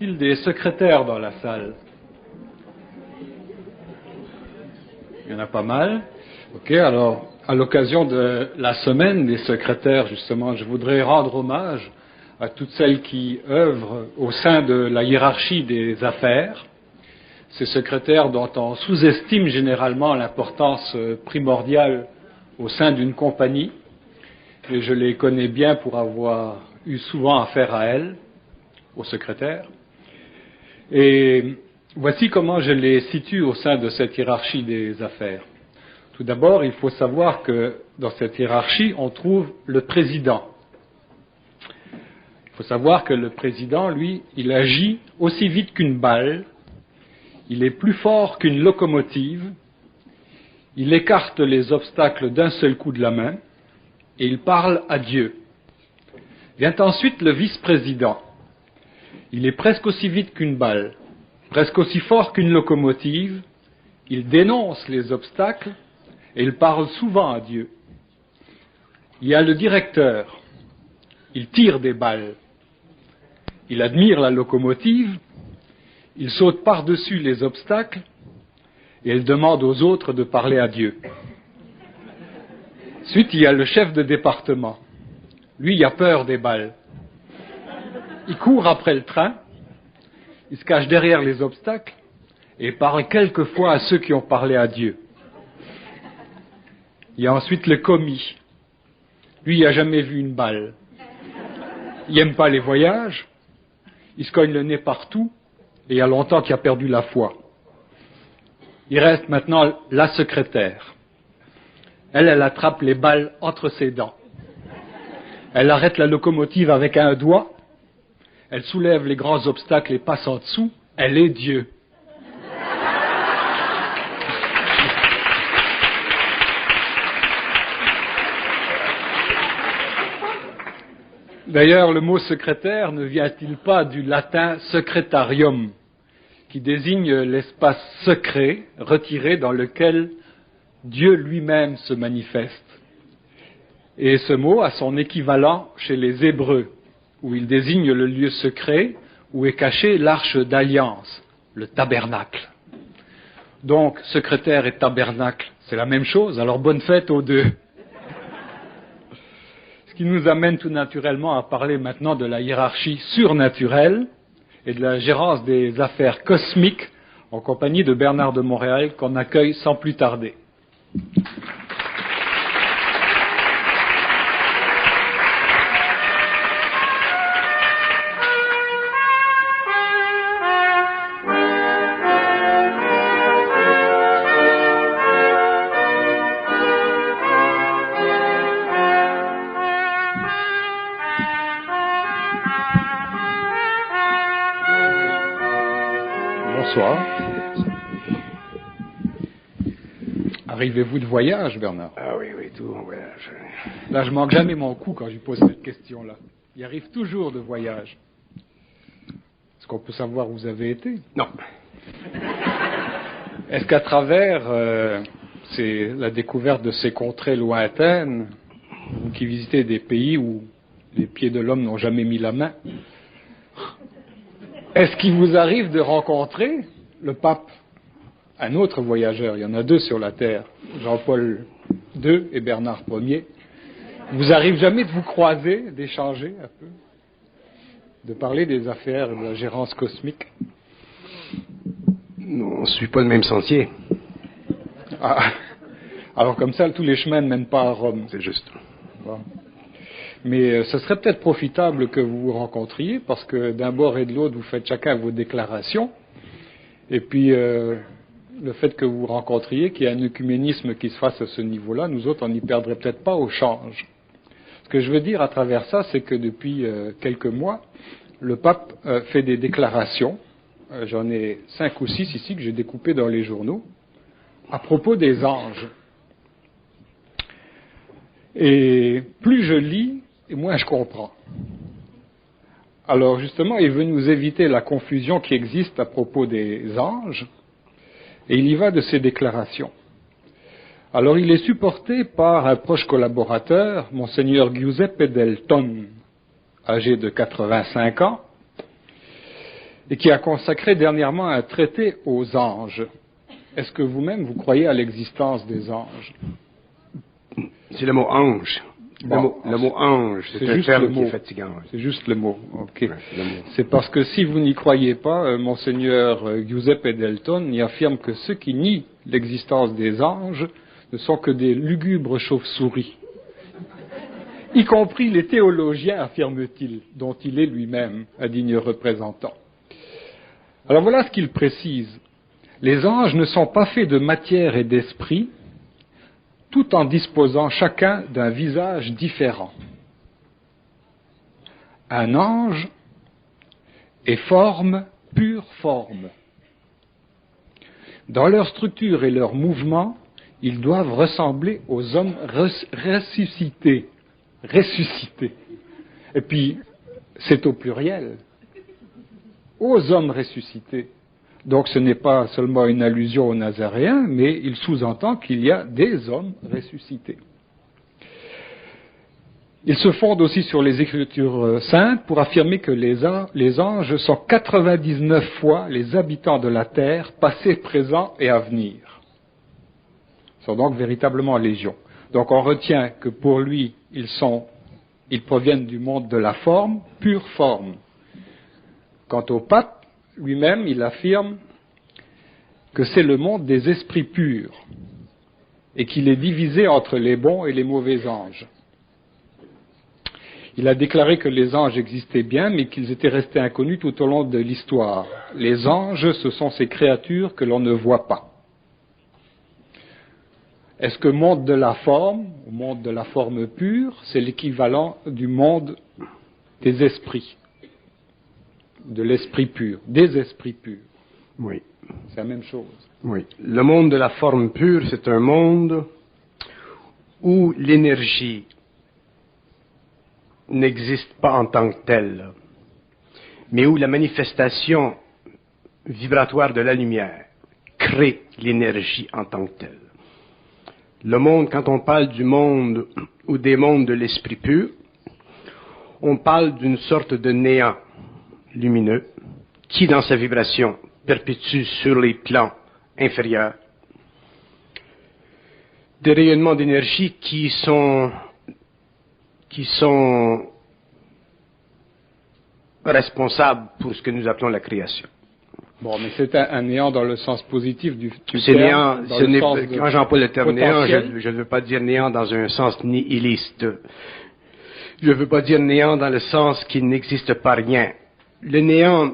Il y a des secrétaires dans la salle. Il y en a pas mal. Ok, alors, à l'occasion de la semaine des secrétaires, justement, je voudrais rendre hommage à toutes celles qui œuvrent au sein de la hiérarchie des affaires. Ces secrétaires dont on sous-estime généralement l'importance primordiale au sein d'une compagnie. Et je les connais bien pour avoir eu souvent affaire à elles, aux secrétaires. Et voici comment je les situe au sein de cette hiérarchie des affaires. Tout d'abord, il faut savoir que dans cette hiérarchie, on trouve le président. Il faut savoir que le président, lui, il agit aussi vite qu'une balle, il est plus fort qu'une locomotive, il écarte les obstacles d'un seul coup de la main, et il parle à Dieu. Vient ensuite le vice-président. Il est presque aussi vite qu'une balle, presque aussi fort qu'une locomotive, il dénonce les obstacles et il parle souvent à Dieu. Il y a le directeur, il tire des balles, il admire la locomotive, il saute par-dessus les obstacles et il demande aux autres de parler à Dieu. Ensuite, il y a le chef de département. Lui, il a peur des balles. Il court après le train, il se cache derrière les obstacles et parle quelquefois à ceux qui ont parlé à Dieu. Il y a ensuite le commis. Lui, il n'a jamais vu une balle. Il n'aime pas les voyages, il se cogne le nez partout et il y a longtemps qu'il a perdu la foi. Il reste maintenant la secrétaire. Elle attrape les balles entre ses dents. Elle arrête la locomotive avec un doigt. Elle soulève les grands obstacles et passe en dessous. Elle est Dieu. D'ailleurs, le mot secrétaire ne vient-il pas du latin secretarium, qui désigne l'espace secret, retiré, dans lequel Dieu lui-même se manifeste. Et ce mot a son équivalent chez les Hébreux, où il désigne le lieu secret où est cachée l'arche d'alliance, le tabernacle. Donc, secrétaire et tabernacle, c'est la même chose, alors bonne fête aux deux. Ce qui nous amène tout naturellement à parler maintenant de la hiérarchie surnaturelle et de la gérance des affaires cosmiques en compagnie de Bernard de Montréal, qu'on accueille sans plus tarder. Bonsoir. Arrivez-vous de voyage, Bernard? Ah oui, tout en voyage. Là, je manque jamais mon coup quand je pose cette question-là. Il arrive toujours de voyage. Est-ce qu'on peut savoir où vous avez été? Non. Est-ce qu'à travers la découverte de ces contrées lointaines, vous qui visitez des pays où les pieds de l'homme n'ont jamais mis la main, est-ce qu'il vous arrive de rencontrer le pape, un autre voyageur? Il y en a deux sur la Terre, Jean-Paul II et Bernard Ier. Il vous arrive jamais de vous croiser, d'échanger un peu, de parler des affaires de la gérance cosmique? Non, on ne suit pas le même sentier. Ah, alors comme ça, tous les chemins ne mènent pas à Rome. C'est juste. Bon. Mais ce serait peut-être profitable que vous vous rencontriez, parce que d'un bord et de l'autre, vous faites chacun vos déclarations. Et puis, le fait que vous vous rencontriez, qu'il y ait un œcuménisme qui se fasse à ce niveau-là, nous autres, on n'y perdrait peut-être pas au change. Ce que je veux dire à travers ça, c'est que depuis quelques mois, le pape fait des déclarations, j'en ai 5 ou 6 ici que j'ai découpées dans les journaux, à propos des anges. Et plus je lis, et moins je comprends. Alors justement, il veut nous éviter la confusion qui existe à propos des anges, et il y va de ses déclarations. Alors il est supporté par un proche collaborateur, Monseigneur Giuseppe Del Ton, âgé de 85 ans, et qui a consacré dernièrement un traité aux anges. Est-ce que vous-même, vous croyez à l'existence des anges? C'est le mot ange. Bon, le mot ange, c'est un juste terme le qui mot. est fatigant. C'est juste le mot, ok. Ouais, le mot. C'est parce que si vous n'y croyez pas, Monseigneur Giuseppe Delton y affirme que ceux qui nient l'existence des anges ne sont que des lugubres chauves-souris. Y compris les théologiens, affirme-t-il, dont il est lui-même un digne représentant. Alors voilà ce qu'il précise. Les anges ne sont pas faits de matière et d'esprit, tout en disposant chacun d'un visage différent. Un ange est forme, pure forme. Dans leur structure et leur mouvement, ils doivent ressembler aux hommes ressuscités. Et puis, c'est au pluriel. Aux hommes ressuscités. Donc ce n'est pas seulement une allusion aux Nazaréens, mais il sous-entend qu'il y a des hommes ressuscités. Il se fonde aussi sur les Écritures saintes pour affirmer que les anges sont 99 fois les habitants de la terre, passés, présents et à venir. Ils sont donc véritablement légion. Donc on retient que pour lui, ils proviennent du monde de la forme, pure forme. Quant au pape, lui-même, il affirme que c'est le monde des esprits purs et qu'il est divisé entre les bons et les mauvais anges. Il a déclaré que les anges existaient bien, mais qu'ils étaient restés inconnus tout au long de l'histoire. Les anges, ce sont ces créatures que l'on ne voit pas. Est-ce que monde de la forme, ou monde de la forme pure, c'est l'équivalent du monde des esprits, de l'esprit pur, des esprits purs? Oui. C'est la même chose. Oui. Le monde de la forme pure, c'est un monde où l'énergie n'existe pas en tant que telle, mais où la manifestation vibratoire de la lumière crée l'énergie en tant que telle. Le monde, quand on parle du monde ou des mondes de l'esprit pur, on parle d'une sorte de néant lumineux qui, dans sa vibration, perpétue sur les plans inférieurs des rayonnements d'énergie qui sont responsables pour ce que nous appelons la création. Bon, mais c'est un néant dans le sens positif du C'est terme. néant, quand j'emploie le terme néant, potentiel. je ne veux pas dire néant dans un sens nihiliste. Je ne veux pas dire néant dans le sens qu'il n'existe pas rien. Le néant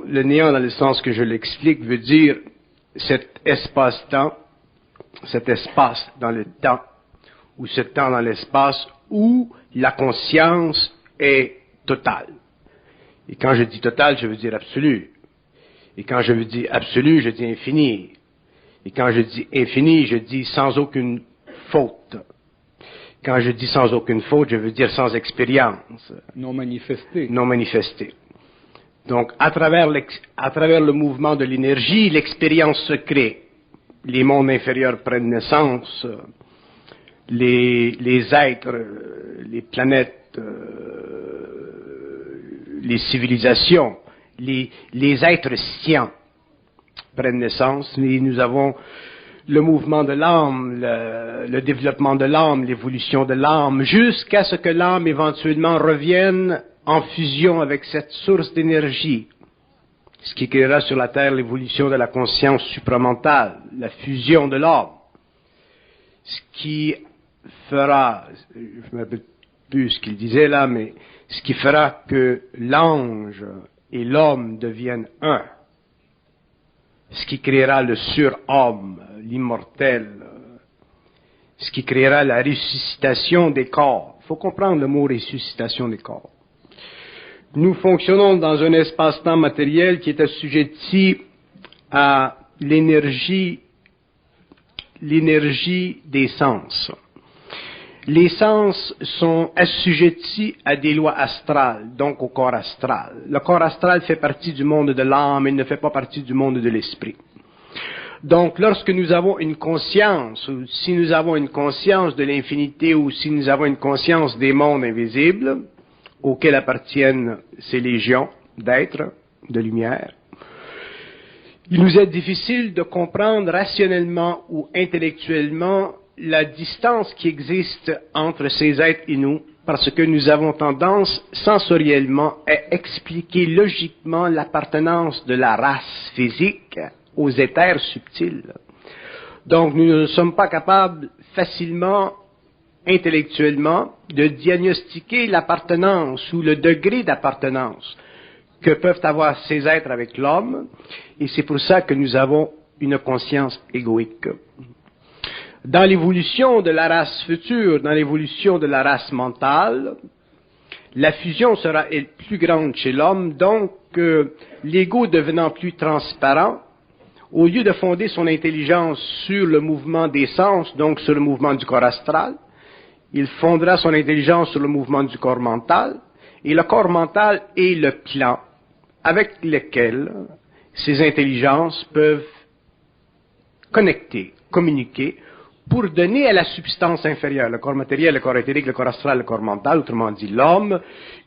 dans le sens que je l'explique veut dire cet espace-temps, cet espace dans le temps, ou ce temps dans l'espace où la conscience est totale. Et quand je dis totale, je veux dire absolu. Et quand je veux dire absolu, je dis infini. Et quand je dis infini, je dis sans aucune faute. Quand je dis sans aucune faute, je veux dire sans expérience. Non manifesté. Non manifesté. Donc, à travers le mouvement de l'énergie, l'expérience se crée. Les mondes inférieurs prennent naissance. Les êtres, les planètes, les civilisations, les êtres scients prennent naissance. Et nous avons le mouvement de l'âme, le développement de l'âme, l'évolution de l'âme, jusqu'à ce que l'âme éventuellement revienne en fusion avec cette source d'énergie, ce qui créera sur la Terre l'évolution de la conscience supramentale, la fusion de l'âme, ce qui fera, je ne me rappelle plus ce qu'il disait là, mais ce qui fera que l'ange et l'homme deviennent un, ce qui créera le surhomme, l'immortel, ce qui créera la ressuscitation des corps. Il faut comprendre le mot ressuscitation des corps. Nous fonctionnons dans un espace-temps matériel qui est assujetti à l'énergie des sens. Les sens sont assujettis à des lois astrales, donc au corps astral. Le corps astral fait partie du monde de l'âme, il ne fait pas partie du monde de l'esprit. Donc, lorsque nous avons une conscience, ou si nous avons une conscience de l'infinité, ou si nous avons une conscience des mondes invisibles, auxquels appartiennent ces légions d'êtres, de lumière, Il nous est difficile de comprendre rationnellement ou intellectuellement la distance qui existe entre ces êtres et nous, parce que nous avons tendance sensoriellement à expliquer logiquement l'appartenance de la race physique aux éthers subtils. Donc nous ne sommes pas capables facilement, intellectuellement, de diagnostiquer l'appartenance ou le degré d'appartenance que peuvent avoir ces êtres avec l'homme, et c'est pour ça que nous avons une conscience égoïque. Dans l'évolution de la race future, dans l'évolution de la race mentale, la fusion sera plus grande chez l'homme, donc l'ego devenant plus transparent, au lieu de fonder son intelligence sur le mouvement des sens, donc sur le mouvement du corps astral, il fondera son intelligence sur le mouvement du corps mental, et le corps mental est le plan avec lequel ces intelligences peuvent connecter, communiquer, pour donner à la substance inférieure, le corps matériel, le corps éthérique, le corps astral, le corps mental, autrement dit l'homme,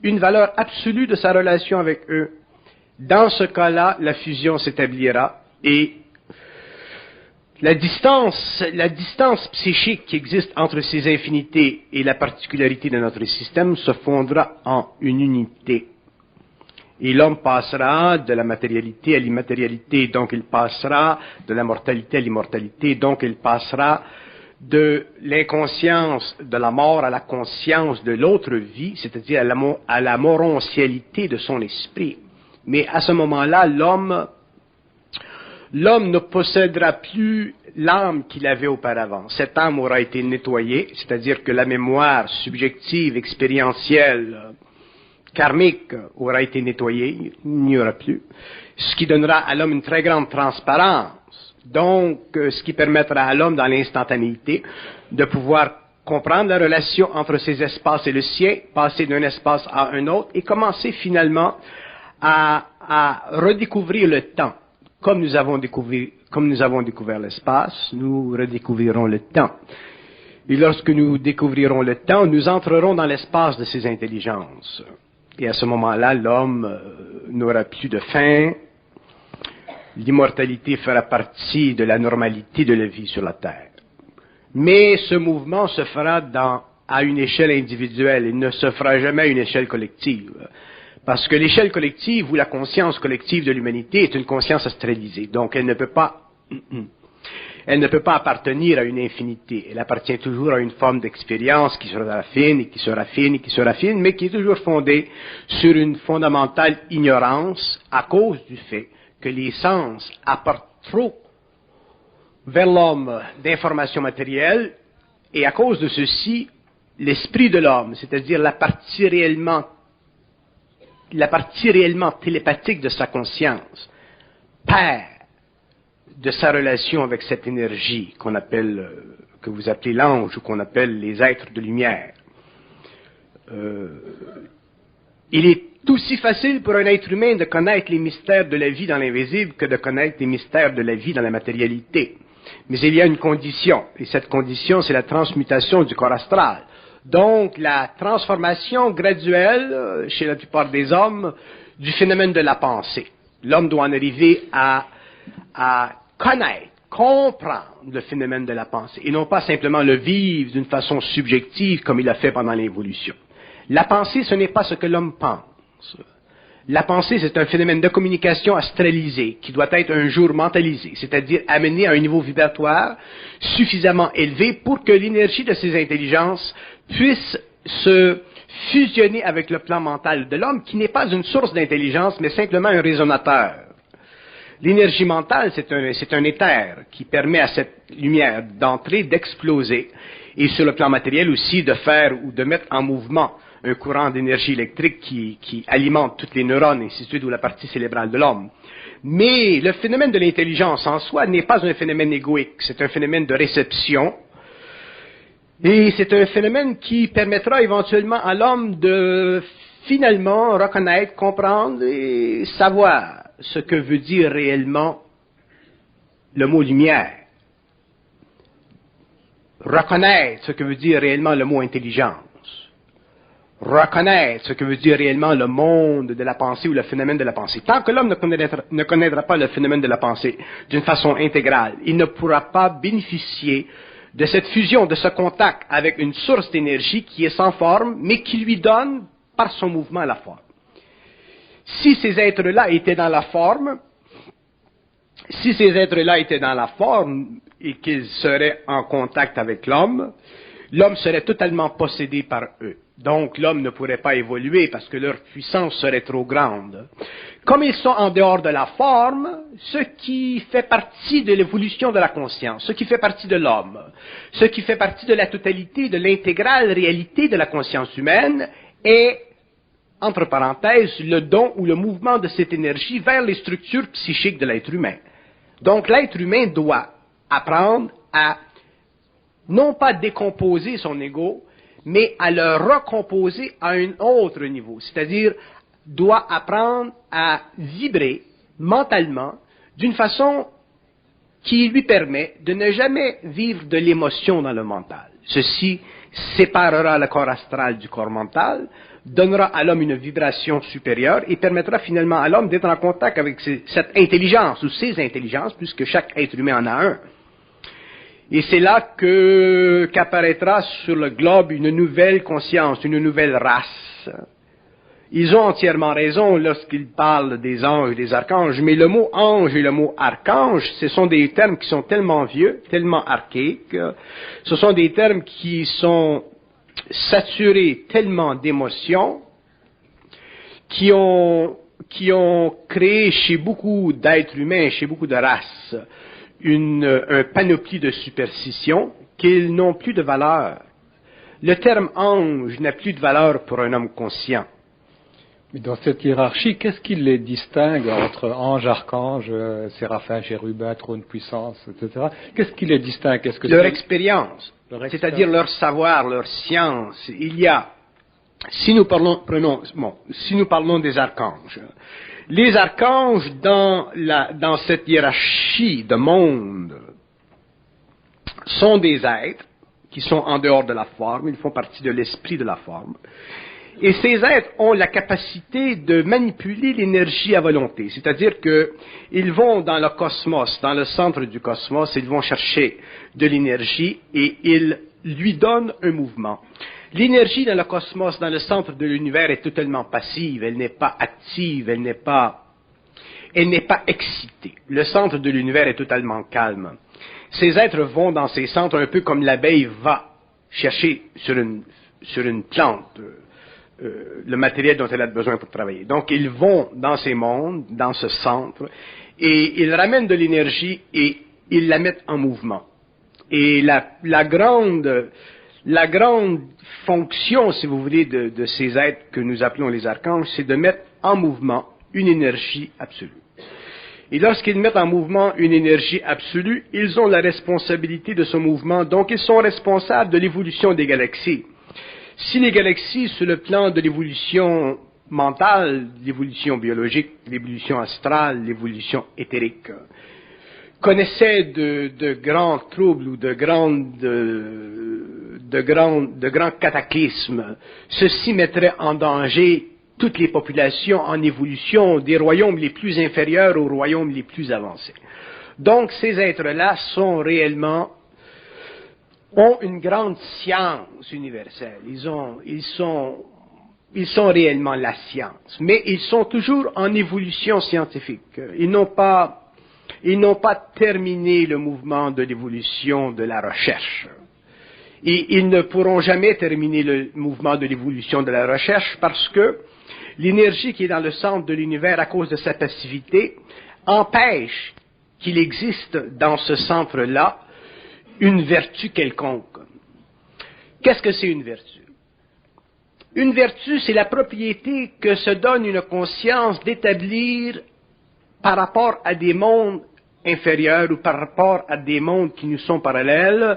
une valeur absolue de sa relation avec eux. Dans ce cas-là, la fusion s'établira et la distance psychique qui existe entre ces infinités et la particularité de notre système se fondra en une unité. Et l'homme passera de la matérialité à l'immatérialité, donc il passera de la mortalité à l'immortalité, donc il passera de l'inconscience de la mort à la conscience de l'autre vie, c'est-à-dire à la morontialité de son esprit. Mais à ce moment-là, l'homme ne possédera plus l'âme qu'il avait auparavant. Cette âme aura été nettoyée, c'est-à-dire que la mémoire subjective, expérientielle, karmique aura été nettoyée, il n'y aura plus, ce qui donnera à l'homme une très grande transparence, donc ce qui permettra à l'homme dans l'instantanéité de pouvoir comprendre la relation entre ces espaces et le sien, passer d'un espace à un autre et commencer finalement à redécouvrir le temps. Comme nous avons découvert l'espace, nous redécouvrirons le temps. Et lorsque nous découvrirons le temps, nous entrerons dans l'espace de ces intelligences. Et à ce moment-là, l'homme n'aura plus de fin. L'immortalité fera partie de la normalité de la vie sur la Terre. Mais ce mouvement se fera à une échelle individuelle. Il ne se fera jamais à une échelle collective. Parce que l'échelle collective ou la conscience collective de l'humanité est une conscience astralisée. Donc elle ne peut pas appartenir à une infinité. Elle appartient toujours à une forme d'expérience qui sera fine et qui sera fine et qui sera fine, mais qui est toujours fondée sur une fondamentale ignorance à cause du fait que les sens apportent trop vers l'homme d'informations matérielles et à cause de ceci, l'esprit de l'homme, c'est-à-dire la partie réellement télépathique de sa conscience, perd de sa relation avec cette énergie que vous appelez l'ange ou qu'on appelle les êtres de lumière. Il est aussi facile pour un être humain de connaître les mystères de la vie dans l'invisible que de connaître les mystères de la vie dans la matérialité. Mais il y a une condition, et cette condition, c'est la transmutation du corps astral. Donc, la transformation graduelle, chez la plupart des hommes, du phénomène de la pensée. L'homme doit en arriver à connaître, comprendre le phénomène de la pensée, et non pas simplement le vivre d'une façon subjective comme il a fait pendant l'évolution. La pensée, ce n'est pas ce que l'homme pense. La pensée, c'est un phénomène de communication astralisé qui doit être un jour mentalisé, c'est-à-dire amené à un niveau vibratoire suffisamment élevé pour que l'énergie de ces intelligences puisse se fusionner avec le plan mental de l'homme, qui n'est pas une source d'intelligence, mais simplement un résonateur. L'énergie mentale, c'est un éther qui permet à cette lumière d'entrer, d'exploser, et sur le plan matériel aussi de faire ou de mettre en mouvement un courant d'énergie électrique qui alimente toutes les neurones, ainsi de suite, ou la partie cérébrale de l'homme. Mais le phénomène de l'intelligence en soi n'est pas un phénomène égoïque, c'est un phénomène de réception, et c'est un phénomène qui permettra éventuellement à l'homme de finalement reconnaître, comprendre et savoir ce que veut dire réellement le mot lumière. Reconnaître ce que veut dire réellement le mot intelligence. reconnaître ce que veut dire réellement le monde de la pensée ou le phénomène de la pensée. Tant que l'homme ne connaîtra pas le phénomène de la pensée d'une façon intégrale, il ne pourra pas bénéficier de cette fusion, de ce contact avec une source d'énergie qui est sans forme, mais qui lui donne, par son mouvement, la forme. Si ces êtres-là étaient dans la forme, et qu'ils seraient en contact avec l'homme, l'homme serait totalement possédé par eux. Donc l'homme ne pourrait pas évoluer parce que leur puissance serait trop grande. Comme ils sont en dehors de la forme, ce qui fait partie de l'évolution de la conscience, ce qui fait partie de l'homme, ce qui fait partie de la totalité, de l'intégrale réalité de la conscience humaine est, entre parenthèses, le don ou le mouvement de cette énergie vers les structures psychiques de l'être humain. Donc l'être humain doit apprendre à non pas décomposer son ego, mais à le recomposer à un autre niveau, c'est-à-dire doit apprendre à vibrer mentalement d'une façon qui lui permet de ne jamais vivre de l'émotion dans le mental. Ceci séparera le corps astral du corps mental, donnera à l'homme une vibration supérieure et permettra finalement à l'homme d'être en contact avec cette intelligence ou ces intelligences, puisque chaque être humain en a un. Et c'est là qu'apparaîtra sur le globe une nouvelle conscience, une nouvelle race. Ils ont entièrement raison lorsqu'ils parlent des anges et des archanges, mais le mot ange et le mot archange, ce sont des termes qui sont tellement vieux, tellement archaïques, ce sont des termes qui sont saturés tellement d'émotions, qui ont créé chez beaucoup d'êtres humains, chez beaucoup de races, un panoplie de superstitions qu'ils n'ont plus de valeur. Le terme ange n'a plus de valeur pour un homme conscient. Mais dans cette hiérarchie, qu'est-ce qui les distingue entre ange, archange, séraphin, chérubin, trône, puissance, etc. Qu'est-ce qui les distingue? Leur expérience, c'est-à-dire leur savoir, leur science. Il y a, si nous parlons des archanges, les archanges dans cette hiérarchie de monde sont des êtres qui sont en dehors de la forme, ils font partie de l'esprit de la forme. Et ces êtres ont la capacité de manipuler l'énergie à volonté, c'est-à-dire qu'ils vont dans le cosmos, dans le centre du cosmos, ils vont chercher de l'énergie et ils lui donnent un mouvement. L'énergie dans le cosmos, dans le centre de l'univers est totalement passive, elle n'est pas active, elle n'est pas excitée. Le centre de l'univers est totalement calme. Ces êtres vont dans ces centres un peu comme l'abeille va chercher sur une plante le matériel dont elle a besoin pour travailler. Donc ils vont dans ces mondes, dans ce centre, et ils ramènent de l'énergie et ils la mettent en mouvement. Et la grande fonction, si vous voulez, de ces êtres que nous appelons les archanges, c'est de mettre en mouvement une énergie absolue. Et lorsqu'ils mettent en mouvement une énergie absolue, ils ont la responsabilité de ce mouvement, donc ils sont responsables de l'évolution des galaxies. Si les galaxies, sur le plan de l'évolution mentale, l'évolution biologique, l'évolution astrale, l'évolution éthérique, connaissaient de grands troubles ou de grands cataclysmes, ceci mettrait en danger toutes les populations en évolution, des royaumes les plus inférieurs aux royaumes les plus avancés. Donc ces êtres-là ont une grande science universelle. Ils sont réellement la science, mais ils sont toujours en évolution scientifique. Ils n'ont pas terminé le mouvement de l'évolution de la recherche. Et ils ne pourront jamais terminer le mouvement de l'évolution de la recherche parce que l'énergie qui est dans le centre de l'univers à cause de sa passivité empêche qu'il existe dans ce centre-là une vertu quelconque. Qu'est-ce que c'est une vertu? Une vertu, c'est la propriété que se donne une conscience d'établir par rapport à des mondes inférieurs ou par rapport à des mondes qui nous sont parallèles,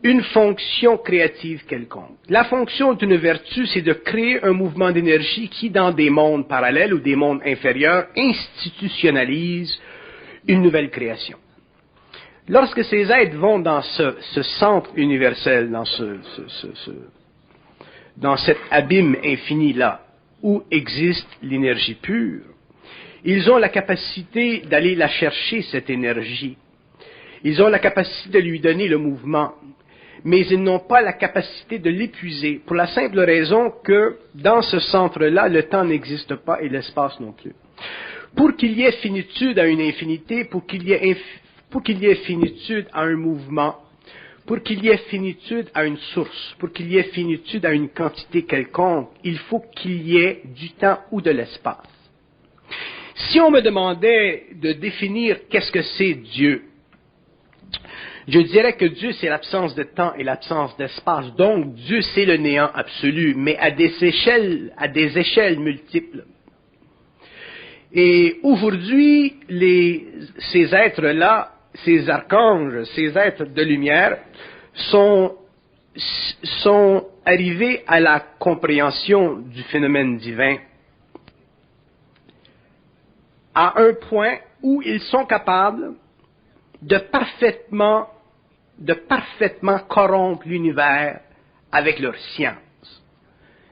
une fonction créative quelconque. La fonction d'une vertu, c'est de créer un mouvement d'énergie qui, dans des mondes parallèles ou des mondes inférieurs, institutionnalise une nouvelle création. Lorsque ces êtres vont dans ce centre universel, dans cet abîme infini-là, où existe l'énergie pure, ils ont la capacité d'aller la chercher, cette énergie. Ils ont la capacité de lui donner le mouvement, mais ils n'ont pas la capacité de l'épuiser, pour la simple raison que dans ce centre-là, le temps n'existe pas et l'espace non plus. Pour qu'il y ait finitude à une infinité, pour qu'il y ait finitude à un mouvement, pour qu'il y ait finitude à une source, pour qu'il y ait finitude à une quantité quelconque, il faut qu'il y ait du temps ou de l'espace. Si on me demandait de définir qu'est-ce que c'est Dieu, je dirais que Dieu, c'est l'absence de temps et l'absence d'espace. Donc, Dieu, c'est le néant absolu, mais à des échelles multiples. Et aujourd'hui, ces êtres-là, ces archanges, ces êtres de lumière, sont arrivés à la compréhension du phénomène divin à un point où ils sont capables de parfaitement corrompre l'univers avec leur science.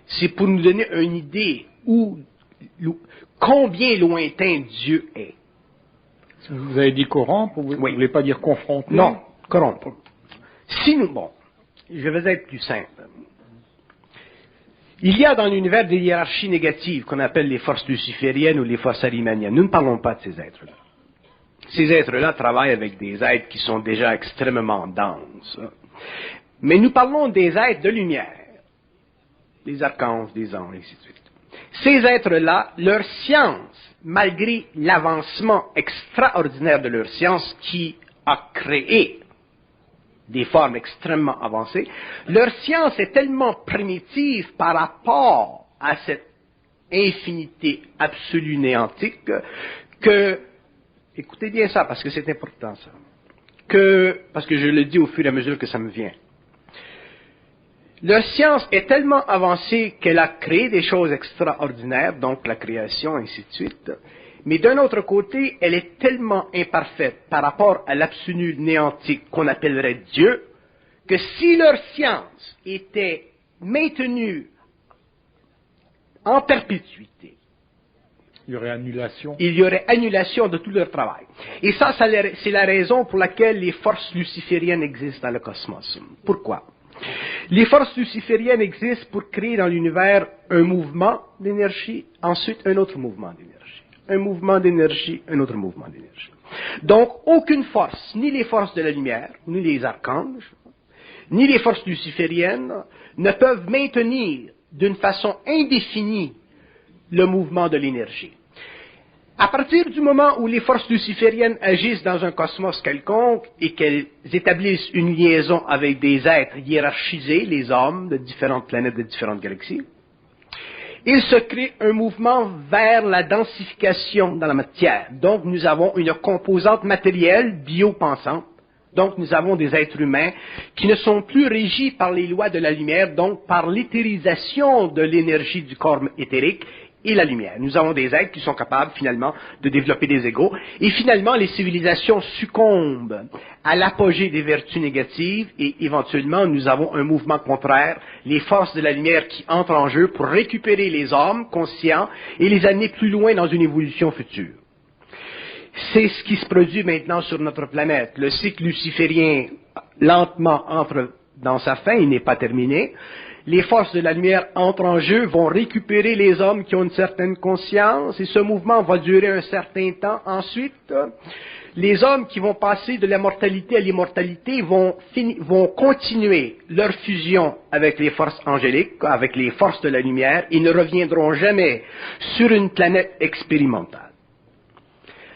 C'est pour nous donner une idée combien lointain Dieu est. Vous avez dit corrompre, vous ne voulez pas dire confronter? Non, corrompre. Je vais être plus simple. Il y a dans l'univers des hiérarchies négatives qu'on appelle les forces lucifériennes ou les forces arimaniennes. Nous ne parlons pas de ces êtres-là. Ces êtres-là travaillent avec des êtres qui sont déjà extrêmement denses. Mais nous parlons des êtres de lumière, les archanges, les anges, et ainsi de suite. Ces êtres-là, leur science, malgré l'avancement extraordinaire de leur science qui a créé des formes extrêmement avancées, leur science est tellement primitive par rapport à cette infinité absolue néantique que, écoutez bien ça parce que c'est important ça, parce que je le dis au fur et à mesure que ça me vient. Leur science est tellement avancée qu'elle a créé des choses extraordinaires, donc la création, ainsi de suite. Mais d'un autre côté, elle est tellement imparfaite par rapport à l'absolu néantique qu'on appellerait Dieu, que si leur science était maintenue en perpétuité, il y aurait annulation. Il y aurait annulation de tout leur travail. Et ça c'est la raison pour laquelle les forces lucifériennes existent dans le cosmos. Pourquoi? Les forces lucifériennes existent pour créer dans l'univers un mouvement d'énergie, ensuite un autre mouvement d'énergie. Un mouvement d'énergie, un autre mouvement d'énergie. Donc, aucune force, ni les forces de la lumière, ni les archanges, ni les forces lucifériennes, ne peuvent maintenir d'une façon indéfinie le mouvement de l'énergie. À partir du moment où les forces lucifériennes agissent dans un cosmos quelconque et qu'elles établissent une liaison avec des êtres hiérarchisés, les hommes de différentes planètes, de différentes galaxies, il se crée un mouvement vers la densification dans la matière. Donc nous avons une composante matérielle biopensante. Donc nous avons des êtres humains qui ne sont plus régis par les lois de la lumière, donc par l'éthérisation de l'énergie du corps éthérique et la lumière. Nous avons des êtres qui sont capables finalement de développer des égos. Et finalement, les civilisations succombent à l'apogée des vertus négatives et éventuellement, nous avons un mouvement contraire, les forces de la lumière qui entrent en jeu pour récupérer les hommes conscients et les amener plus loin dans une évolution future. C'est ce qui se produit maintenant sur notre planète. Le cycle luciférien lentement entre dans sa fin, il n'est pas terminé. Les forces de la lumière entrent en jeu, vont récupérer les hommes qui ont une certaine conscience, et ce mouvement va durer un certain temps. Ensuite, les hommes qui vont passer de la mortalité à l'immortalité vont continuer leur fusion avec les forces angéliques, avec les forces de la lumière, et ne reviendront jamais sur une planète expérimentale.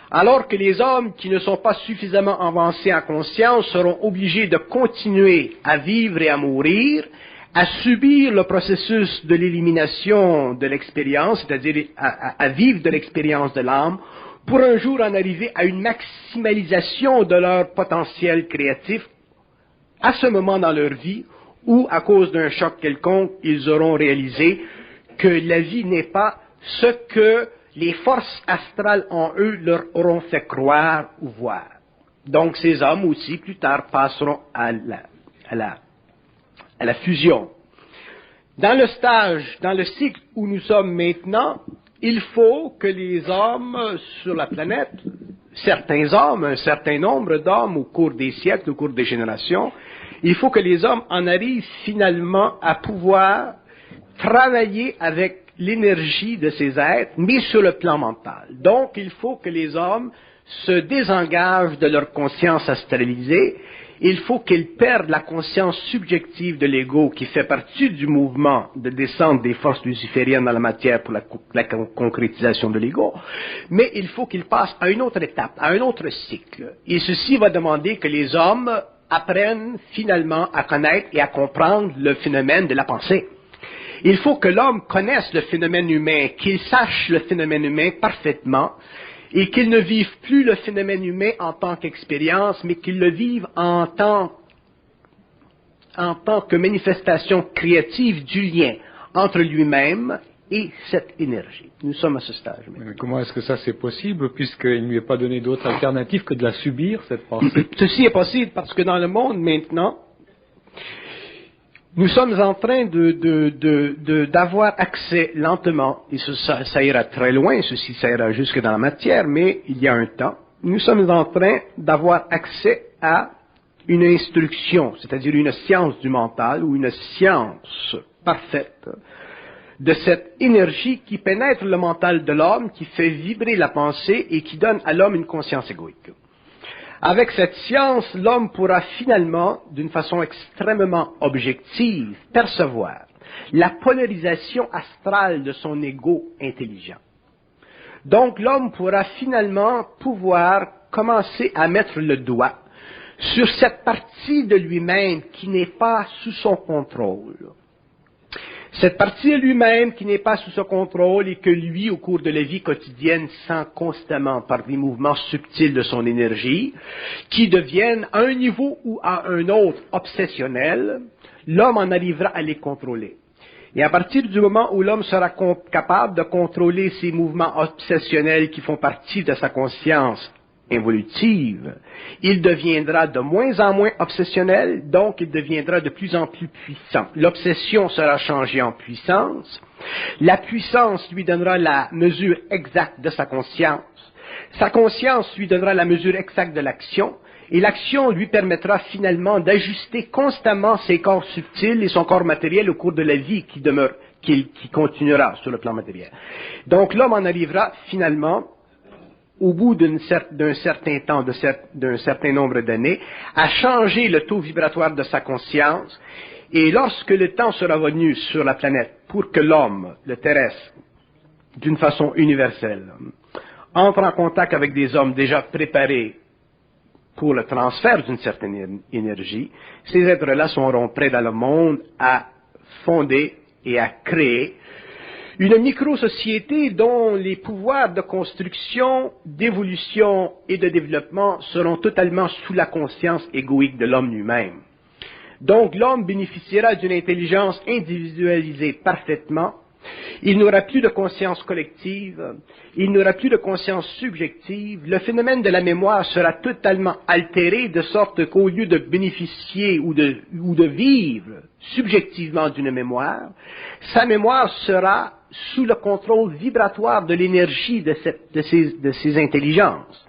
Alors que les hommes qui ne sont pas suffisamment avancés en conscience seront obligés de continuer à vivre et à mourir, à subir le processus de l'élimination de l'expérience, c'est-à-dire à vivre de l'expérience de l'âme, pour un jour en arriver à une maximalisation de leur potentiel créatif à ce moment dans leur vie, où, à cause d'un choc quelconque, ils auront réalisé que la vie n'est pas ce que les forces astrales en eux leur auront fait croire ou voir. Donc ces hommes aussi, plus tard, passeront à la fusion Dans le cycle où nous sommes maintenant, il faut que les hommes sur la planète, certains hommes, un certain nombre d'hommes au cours des siècles, au cours des générations, il faut que les hommes en arrivent finalement à pouvoir travailler avec l'énergie de ces êtres, mais sur le plan mental. Donc, il faut que les hommes se désengagent de leur conscience astralisée. Il faut qu'ils perdent la conscience subjective de l'ego qui fait partie du mouvement de descente des forces lucifériennes dans la matière pour la concrétisation de l'ego, mais il faut qu'ils passent à une autre étape, à un autre cycle. Et ceci va demander que les hommes apprennent finalement à connaître et à comprendre le phénomène de la pensée. Il faut que l'homme connaisse le phénomène humain, qu'il sache le phénomène humain parfaitement, et qu'il ne vive plus le phénomène humain en tant qu'expérience, mais qu'il le vive en tant que manifestation créative du lien entre lui-même et cette énergie. Nous sommes à ce stage. Mais comment est-ce que ça c'est possible, puisqu'il ne lui est pas donné d'autre alternative que de la subir, cette pensée? Ceci est possible parce que dans le monde maintenant, nous sommes en train d'avoir accès lentement, et ça ira très loin, ceci ça ira jusque dans la matière, mais il y a un temps, nous sommes en train d'avoir accès à une instruction, c'est-à-dire une science du mental, ou une science parfaite de cette énergie qui pénètre le mental de l'homme, qui fait vibrer la pensée et qui donne à l'homme une conscience égoïque. Avec cette science, l'homme pourra finalement, d'une façon extrêmement objective, percevoir la polarisation astrale de son ego intelligent. Donc l'homme pourra finalement commencer à mettre le doigt sur cette partie de lui-même qui n'est pas sous son contrôle. Cette partie de lui-même qui n'est pas sous son contrôle et que lui, au cours de la vie quotidienne, sent constamment par des mouvements subtils de son énergie, qui deviennent à un niveau ou à un autre obsessionnels, l'homme en arrivera à les contrôler. Et à partir du moment où l'homme sera capable de contrôler ces mouvements obsessionnels qui font partie de sa conscience évolutive, il deviendra de moins en moins obsessionnel, donc il deviendra de plus en plus puissant. L'obsession sera changée en puissance, la puissance lui donnera la mesure exacte de sa conscience lui donnera la mesure exacte de l'action, et l'action lui permettra finalement d'ajuster constamment ses corps subtils et son corps matériel au cours de la vie qui continuera sur le plan matériel. Donc l'homme en arrivera finalement au bout d'un certain temps, d'un certain nombre d'années, à changer le taux vibratoire de sa conscience, et lorsque le temps sera venu sur la planète pour que l'homme, le terrestre, d'une façon universelle, entre en contact avec des hommes déjà préparés pour le transfert d'une certaine énergie, ces êtres-là seront prêts dans le monde à fonder et à créer une micro-société dont les pouvoirs de construction, d'évolution et de développement seront totalement sous la conscience égoïque de l'homme lui-même. Donc l'homme bénéficiera d'une intelligence individualisée parfaitement. Il n'aura plus de conscience collective, il n'aura plus de conscience subjective, le phénomène de la mémoire sera totalement altéré de sorte qu'au lieu de bénéficier ou de vivre subjectivement d'une mémoire, sa mémoire sera sous le contrôle vibratoire de l'énergie de ces intelligences.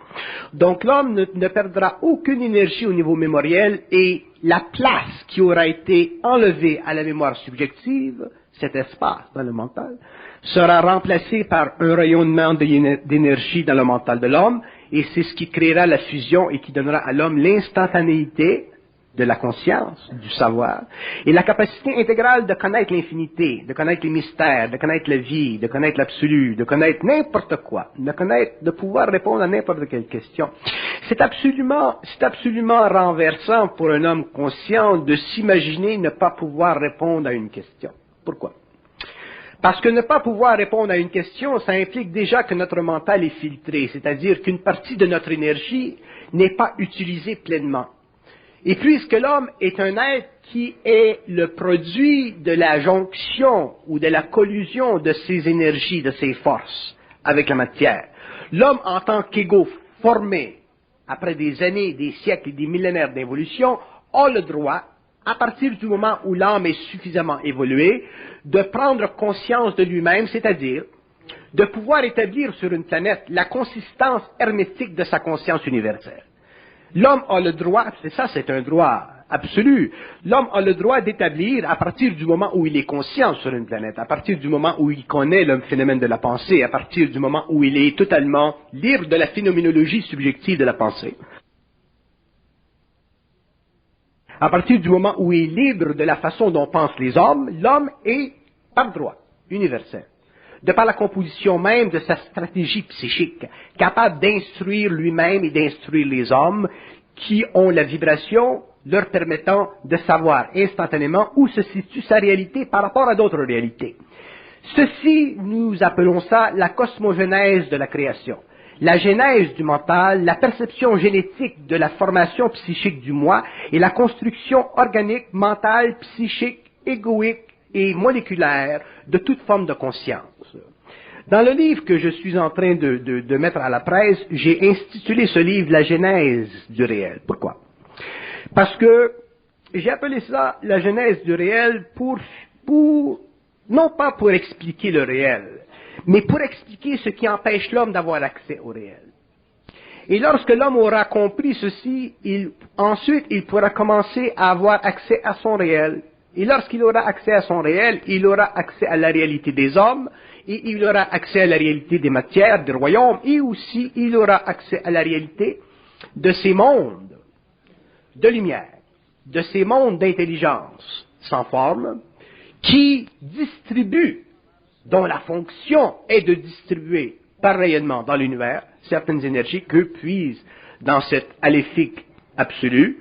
Donc l'homme ne perdra aucune énergie au niveau mémoriel et la place qui aura été enlevée à la mémoire subjective, cet espace dans le mental, sera remplacé par un rayonnement d'énergie dans le mental de l'homme, et c'est ce qui créera la fusion et qui donnera à l'homme l'instantanéité de la conscience, du savoir, et la capacité intégrale de connaître l'infinité, de connaître les mystères, de connaître la vie, de connaître l'absolu, de connaître n'importe quoi, de pouvoir répondre à n'importe quelle question. C'est absolument renversant pour un homme conscient de s'imaginer ne pas pouvoir répondre à une question. Pourquoi? Parce que ne pas pouvoir répondre à une question, ça implique déjà que notre mental est filtré, c'est-à-dire qu'une partie de notre énergie n'est pas utilisée pleinement. Et puisque l'homme est un être qui est le produit de la jonction ou de la collusion de ses énergies, de ses forces avec la matière, l'homme en tant qu'égo formé après des années, des siècles et des millénaires d'évolution a le droit à partir du moment où l'âme est suffisamment évoluée, de prendre conscience de lui-même, c'est-à-dire de pouvoir établir sur une planète la consistance hermétique de sa conscience universelle. L'homme a le droit, c'est ça, c'est un droit absolu, l'homme a le droit d'établir, à partir du moment où il est conscient sur une planète, à partir du moment où il connaît le phénomène de la pensée, à partir du moment où il est totalement libre de la phénoménologie subjective de la pensée, à partir du moment où il est libre de la façon dont pensent les hommes, l'homme est, par droit, universel. De par la composition même de sa stratégie psychique, capable d'instruire lui-même et d'instruire les hommes qui ont la vibration leur permettant de savoir instantanément où se situe sa réalité par rapport à d'autres réalités. Ceci, nous appelons ça la cosmogenèse de la création. La genèse du mental, la perception génétique de la formation psychique du moi et la construction organique, mentale, psychique, égoïque et moléculaire de toute forme de conscience. Dans le livre que je suis en train de mettre à la presse, j'ai intitulé ce livre « La genèse du réel ». Pourquoi? Parce que j'ai appelé ça la genèse du réel non pas pour expliquer le réel, mais pour expliquer ce qui empêche l'homme d'avoir accès au réel. Et lorsque l'homme aura compris ceci, ensuite il pourra commencer à avoir accès à son réel. Et lorsqu'il aura accès à son réel, il aura accès à la réalité des hommes, et il aura accès à la réalité des matières, des royaumes, et aussi il aura accès à la réalité de ces mondes de lumière, de ces mondes d'intelligence sans forme, qui distribuent, dont la fonction est de distribuer par rayonnement dans l'univers certaines énergies qu'eux puisent dans cet aléfique absolu,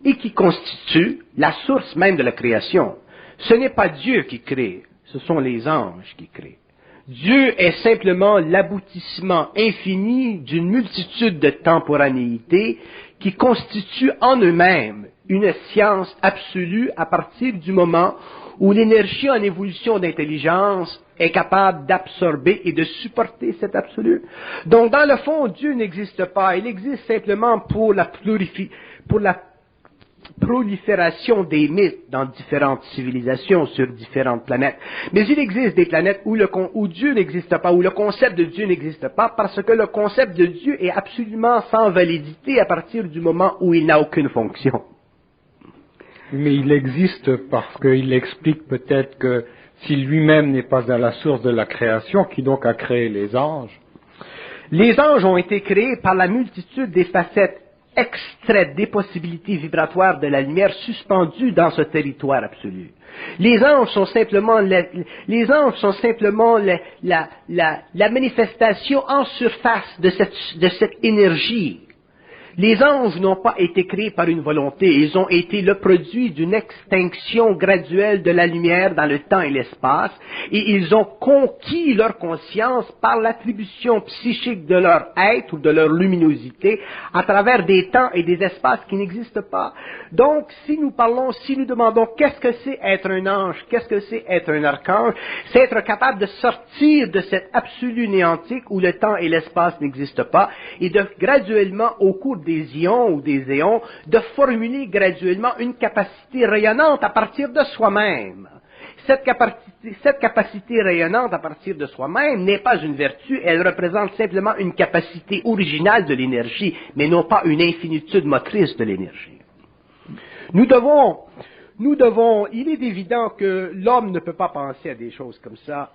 et qui constitue la source même de la création. Ce n'est pas Dieu qui crée, ce sont les anges qui créent. Dieu est simplement l'aboutissement infini d'une multitude de temporanéités qui constituent en eux-mêmes une science absolue à partir du moment où l'énergie en évolution d'intelligence est capable d'absorber et de supporter cet absolu. Donc, dans le fond, Dieu n'existe pas. Il existe simplement pour la prolifération des mythes dans différentes civilisations sur différentes planètes. Mais il existe des planètes où Dieu n'existe pas, où le concept de Dieu n'existe pas, parce que le concept de Dieu est absolument sans validité à partir du moment où il n'a aucune fonction. Mais il existe parce qu'il explique peut-être que si lui-même n'est pas à la source de la création, qui donc a créé les anges? Les anges ont été créés par la multitude des facettes extraites des possibilités vibratoires de la lumière suspendues dans ce territoire absolu. Les anges sont simplement la manifestation en surface de cette énergie. Les anges n'ont pas été créés par une volonté, ils ont été le produit d'une extinction graduelle de la lumière dans le temps et l'espace, et ils ont conquis leur conscience par l'attribution psychique de leur être ou de leur luminosité à travers des temps et des espaces qui n'existent pas. Donc, si nous demandons qu'est-ce que c'est être un ange, qu'est-ce que c'est être un archange, c'est être capable de sortir de cet absolu néantique où le temps et l'espace n'existent pas, et de graduellement, au cours des ions ou des éons, de formuler graduellement une capacité rayonnante à partir de soi-même. Cette capacité rayonnante à partir de soi-même n'est pas une vertu, elle représente simplement une capacité originale de l'énergie, mais non pas une infinitude motrice de l'énergie. Il est évident que l'homme ne peut pas penser à des choses comme ça,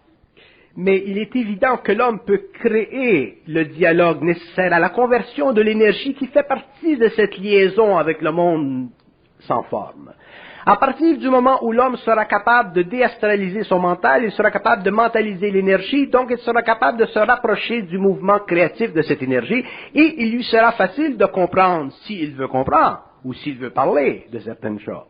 mais il est évident que l'homme peut créer le dialogue nécessaire à la conversion de l'énergie qui fait partie de cette liaison avec le monde sans forme. À partir du moment où l'homme sera capable de déastraliser son mental, il sera capable de mentaliser l'énergie, donc il sera capable de se rapprocher du mouvement créatif de cette énergie, et il lui sera facile de comprendre, s'il veut comprendre, ou s'il veut parler de certaines choses,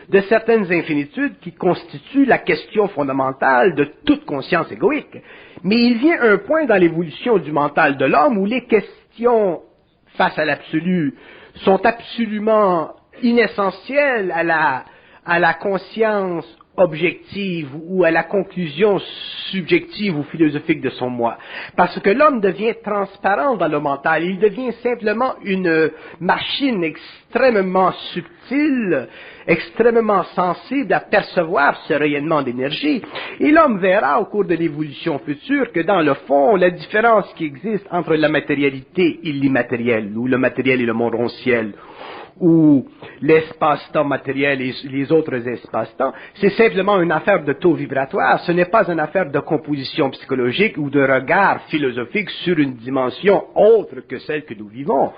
de certaines infinitudes qui constituent la question fondamentale de toute conscience égoïque. Mais il vient un point dans l'évolution du mental de l'homme où les questions face à l'absolu sont absolument inessentielles à la conscience objective ou à la conclusion subjective ou philosophique de son moi. Parce que l'homme devient transparent dans le mental, il devient simplement une machine extrêmement subtile, extrêmement sensible à percevoir ce rayonnement d'énergie. Et l'homme verra au cours de l'évolution future que dans le fond, la différence qui existe entre la matérialité et l'immatériel, ou le matériel et le monde ciel, ou l'espace-temps matériel et les autres espaces-temps, c'est simplement une affaire de taux vibratoire, ce n'est pas une affaire de composition psychologique ou de regard philosophique sur une dimension autre que celle que nous vivons.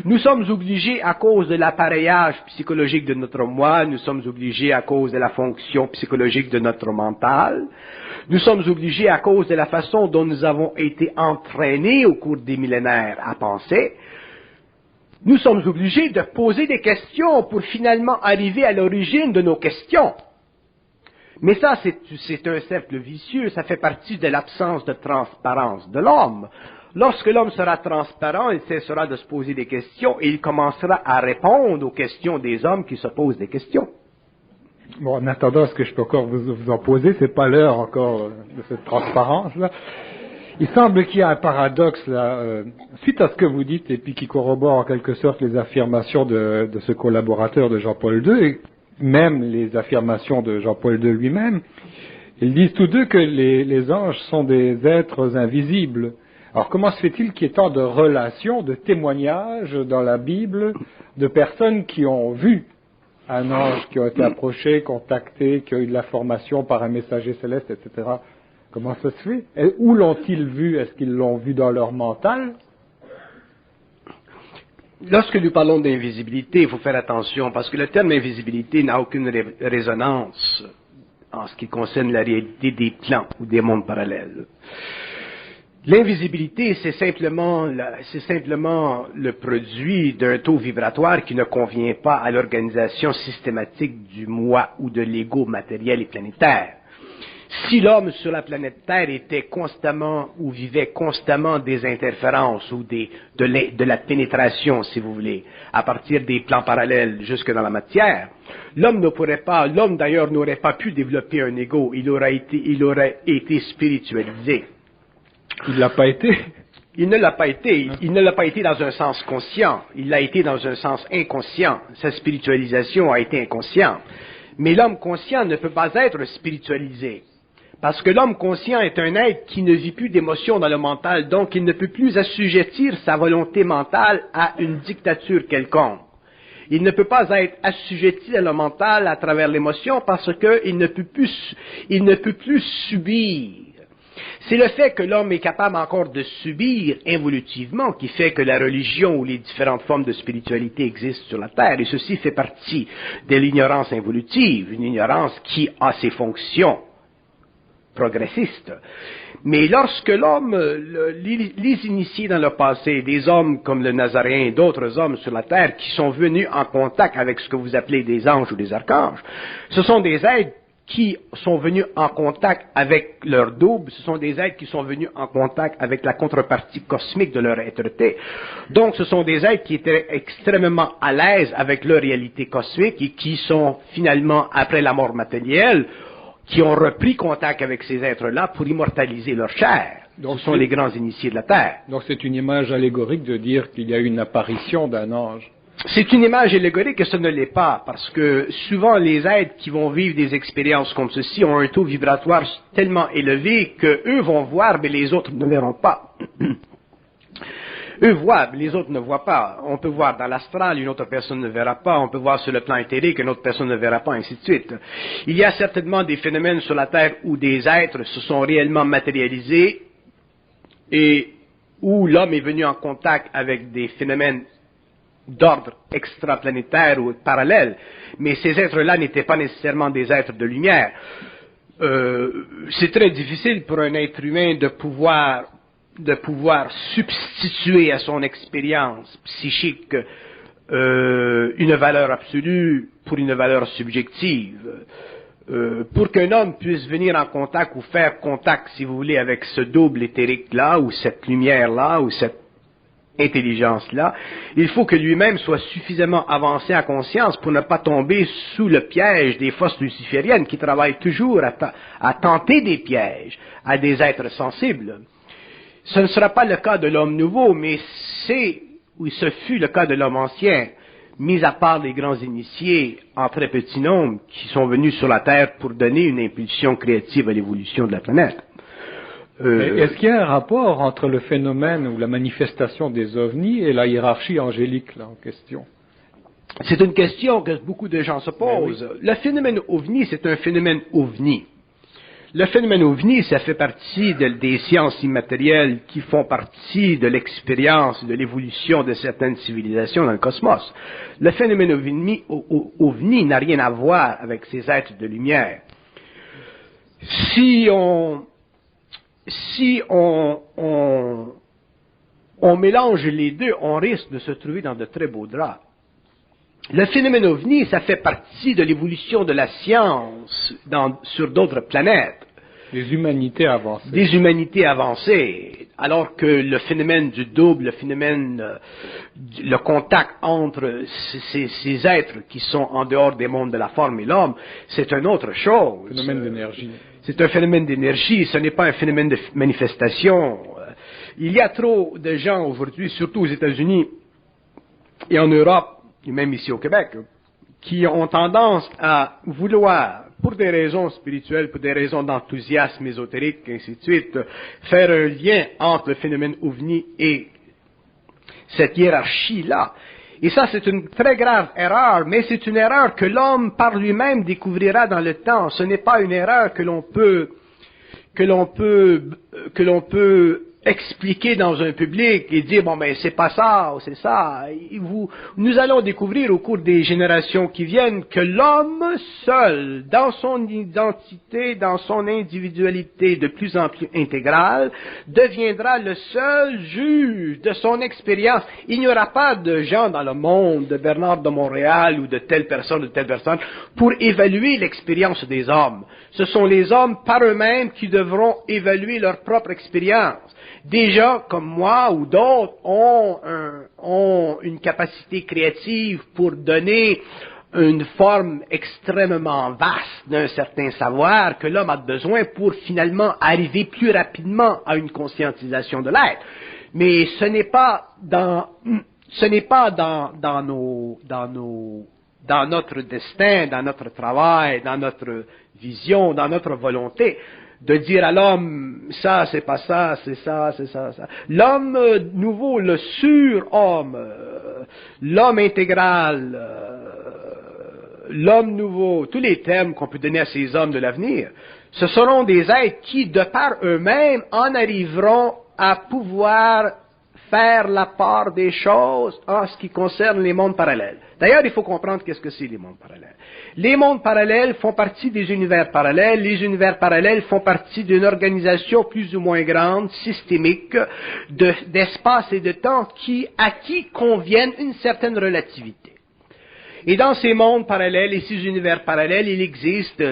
Nous sommes obligés à cause de l'appareillage psychologique de notre moi, nous sommes obligés à cause de la fonction psychologique de notre mental, nous sommes obligés à cause de la façon dont nous avons été entraînés au cours des millénaires à penser. Nous sommes obligés de poser des questions pour finalement arriver à l'origine de nos questions. Mais ça, c'est un cercle vicieux, ça fait partie de l'absence de transparence de l'homme. Lorsque l'homme sera transparent, il cessera de se poser des questions et il commencera à répondre aux questions des hommes qui se posent des questions. Bon, en attendant, ce que je peux encore vous en poser, c'est pas l'heure encore de cette transparence-là. Il semble qu'il y a un paradoxe là, suite à ce que vous dites, et puis qui corrobore en quelque sorte les affirmations de ce collaborateur de Jean-Paul II, et même les affirmations de Jean-Paul II lui-même. Ils disent tous deux que les anges sont des êtres invisibles. Alors comment se fait-il qu'il y ait tant de relations, de témoignages dans la Bible, de personnes qui ont vu un ange, qui ont été approchés, contactés, qui ont eu de la formation par un messager céleste, etc. Comment ça se fait? Et où l'ont-ils vu? Est-ce qu'ils l'ont vu dans leur mental? Lorsque nous parlons d'invisibilité, il faut faire attention, parce que le terme invisibilité n'a aucune résonance en ce qui concerne la réalité des plans ou des mondes parallèles. L'invisibilité, c'est simplement le produit d'un taux vibratoire qui ne convient pas à l'organisation systématique du moi ou de l'ego matériel et planétaire. Si l'homme sur la planète Terre était constamment ou vivait constamment des interférences ou de la pénétration, si vous voulez, à partir des plans parallèles jusque dans la matière, l'homme d'ailleurs n'aurait pas pu développer un ego, il aurait été spiritualisé. Il l'a pas été? Il ne l'a pas été. Il ne l'a pas été dans un sens conscient. Il l'a été dans un sens inconscient. Sa spiritualisation a été inconsciente. Mais l'homme conscient ne peut pas être spiritualisé. Parce que l'homme conscient est un être qui ne vit plus d'émotions dans le mental, donc il ne peut plus assujettir sa volonté mentale à une dictature quelconque. Il ne peut pas être assujetti à le mental à travers l'émotion parce qu'il ne peut plus subir. C'est le fait que l'homme est capable encore de subir évolutivement qui fait que la religion ou les différentes formes de spiritualité existent sur la Terre, et ceci fait partie de l'ignorance évolutive, une ignorance qui a ses fonctions progressistes. Mais lorsque l'homme, les initiés dans le passé, des hommes comme le Nazaréen et d'autres hommes sur la Terre qui sont venus en contact avec ce que vous appelez des anges ou des archanges, ce sont des êtres qui sont venus en contact avec leur double, ce sont des êtres qui sont venus en contact avec la contrepartie cosmique de leur être-té. Donc ce sont des êtres qui étaient extrêmement à l'aise avec leur réalité cosmique et qui sont finalement, après la mort matérielle, qui ont repris contact avec ces êtres-là pour immortaliser leur chair. Donc ce sont les grands initiés de la Terre. Donc c'est une image allégorique de dire qu'il y a eu une apparition d'un ange. C'est une image allégorique et ce ne l'est pas, parce que souvent les êtres qui vont vivre des expériences comme ceci ont un taux vibratoire tellement élevé qu'eux vont voir, mais les autres ne verront pas. Eux voient, mais les autres ne voient pas. On peut voir dans l'astral, une autre personne ne verra pas. On peut voir sur le plan éthérique, une autre personne ne verra pas, ainsi de suite. Il y a certainement des phénomènes sur la Terre où des êtres se sont réellement matérialisés et où l'homme est venu en contact avec des phénomènes d'ordre extraplanétaire ou parallèle, mais ces êtres-là n'étaient pas nécessairement des êtres de lumière. C'est très difficile pour un être humain de pouvoir substituer à son expérience psychique une valeur absolue pour une valeur subjective. Pour qu'un homme puisse venir en contact ou faire contact, si vous voulez, avec ce double éthérique-là, ou cette lumière-là, ou cette intelligence-là, il faut que lui-même soit suffisamment avancé en conscience pour ne pas tomber sous le piège des forces lucifériennes qui travaillent toujours à tenter des pièges à des êtres sensibles. Ce ne sera pas le cas de l'homme nouveau, mais ce fut le cas de l'homme ancien, mis à part les grands initiés en très petit nombre qui sont venus sur la Terre pour donner une impulsion créative à l'évolution de la planète. Est-ce qu'il y a un rapport entre le phénomène ou la manifestation des ovnis et la hiérarchie angélique là, en question? C'est une question que beaucoup de gens se posent. Oui. Le phénomène ovni, c'est un phénomène ovni. Le phénomène ovni, ça fait partie des sciences immatérielles qui font partie de l'expérience, de l'évolution de certaines civilisations dans le cosmos. Le phénomène ovni n'a rien à voir avec ces êtres de lumière. Si on mélange les deux, on risque de se trouver dans de très beaux draps. Le phénomène ovni, ça fait partie de l'évolution de la science sur d'autres planètes. Des humanités avancées. Des humanités avancées. Alors que le phénomène du double, le contact entre ces êtres qui sont en dehors des mondes de la forme et l'homme, c'est une autre chose. Phénomène d'énergie. C'est un phénomène d'énergie, ce n'est pas un phénomène de manifestation. Il y a trop de gens aujourd'hui, surtout aux États-Unis et en Europe, et même ici au Québec, qui ont tendance à vouloir, pour des raisons spirituelles, pour des raisons d'enthousiasme ésotérique, et ainsi de suite, faire un lien entre le phénomène ovni et cette hiérarchie-là. Et ça, c'est une très grave erreur, mais c'est une erreur que l'homme par lui-même découvrira dans le temps. Ce n'est pas une erreur que l'on peut expliquer dans un public et dire, bon, ben, c'est pas ça, ou c'est ça. Nous allons découvrir au cours des générations qui viennent que l'homme seul, dans son identité, dans son individualité de plus en plus intégrale, deviendra le seul juge de son expérience. Il n'y aura pas de gens dans le monde, de Bernard de Montréal ou de telle personne, pour évaluer l'expérience des hommes. Ce sont les hommes par eux-mêmes qui devront évaluer leur propre expérience. Des gens comme moi ou d'autres ont une capacité créative pour donner une forme extrêmement vaste d'un certain savoir que l'homme a besoin pour finalement arriver plus rapidement à une conscientisation de l'être. Mais ce n'est pas dans notre destin, dans notre travail, dans notre vision, dans notre volonté, de dire à l'homme, ça, c'est pas ça, c'est ça, c'est ça, ça. L'homme nouveau, le surhomme, l'homme intégral, l'homme nouveau, tous les termes qu'on peut donner à ces hommes de l'avenir, ce seront des êtres qui, de par eux-mêmes, en arriveront à pouvoir faire la part des choses en ce qui concerne les mondes parallèles. D'ailleurs, il faut comprendre qu'est-ce que c'est les mondes parallèles. Les mondes parallèles font partie des univers parallèles. Les univers parallèles font partie d'une organisation plus ou moins grande, systémique, d'espace et de temps à qui conviennent une certaine relativité. Et dans ces mondes parallèles et ces univers parallèles, il existe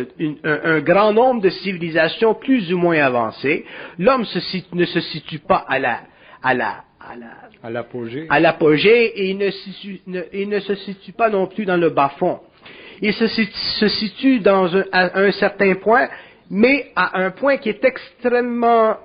un grand nombre de civilisations plus ou moins avancées. L'homme ne se situe pas à l'apogée et il ne se situe pas non plus dans le bas-fond. Il se situe à un certain point, mais à un point qui est extrêmement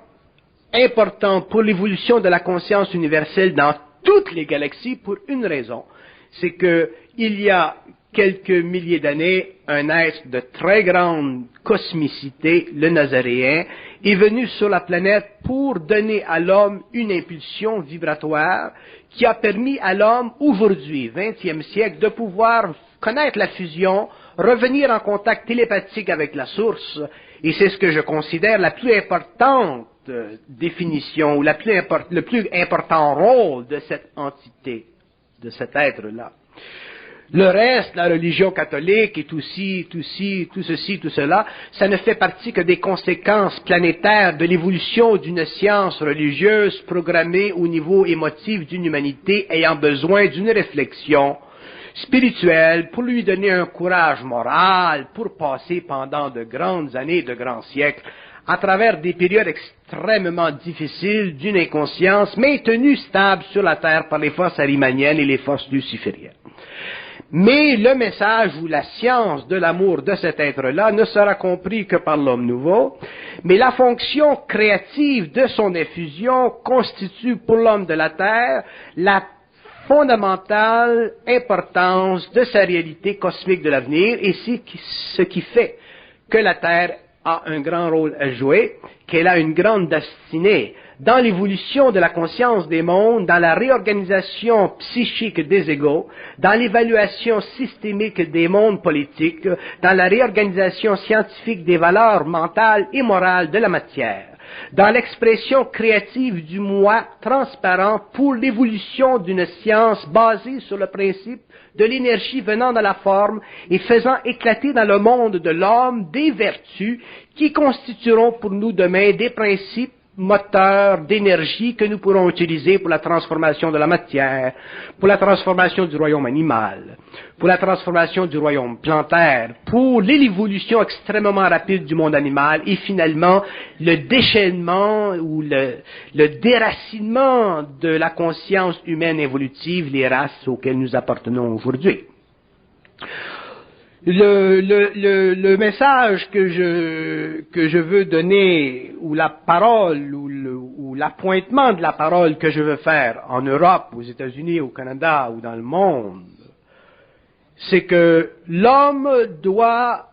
important pour l'évolution de la conscience universelle dans toutes les galaxies pour une raison. C'est que il y a quelques milliers d'années, un être de très grande cosmicité, le Nazaréen, est venu sur la planète pour donner à l'homme une impulsion vibratoire qui a permis à l'homme, aujourd'hui, 20e siècle, de pouvoir connaître la fusion, revenir en contact télépathique avec la source, et c'est ce que je considère la plus importante définition, ou le plus important rôle de cette entité, de cet être-là. Le reste, la religion catholique et tout ceci, tout cela, ça ne fait partie que des conséquences planétaires de l'évolution d'une science religieuse programmée au niveau émotif d'une humanité ayant besoin d'une réflexion spirituelle pour lui donner un courage moral pour passer pendant de grandes années, de grands siècles à travers des périodes extrêmement difficiles d'une inconscience maintenue stable sur la terre par les forces arimaniennes et les forces lucifériennes. Mais le message ou la science de l'amour de cet être-là ne sera compris que par l'homme nouveau, mais la fonction créative de son effusion constitue pour l'homme de la terre la fondamentale importance de sa réalité cosmique de l'avenir, et c'est ce qui fait que la Terre a un grand rôle à jouer, qu'elle a une grande destinée dans l'évolution de la conscience des mondes, dans la réorganisation psychique des égaux, dans l'évaluation systémique des mondes politiques, dans la réorganisation scientifique des valeurs mentales et morales de la matière, dans l'expression créative du moi transparent pour l'évolution d'une science basée sur le principe de l'énergie venant de la forme et faisant éclater dans le monde de l'homme des vertus qui constitueront pour nous demain des principes moteurs d'énergie que nous pourrons utiliser pour la transformation de la matière, pour la transformation du royaume animal, pour la transformation du royaume plantaire, pour l'évolution extrêmement rapide du monde animal et finalement le déchaînement ou le déracinement de la conscience humaine évolutive, les races auxquelles nous appartenons aujourd'hui. Le message que je veux donner, ou la parole, ou l'appointement de la parole que je veux faire en Europe, aux États-Unis, au Canada ou dans le monde, c'est que l'homme doit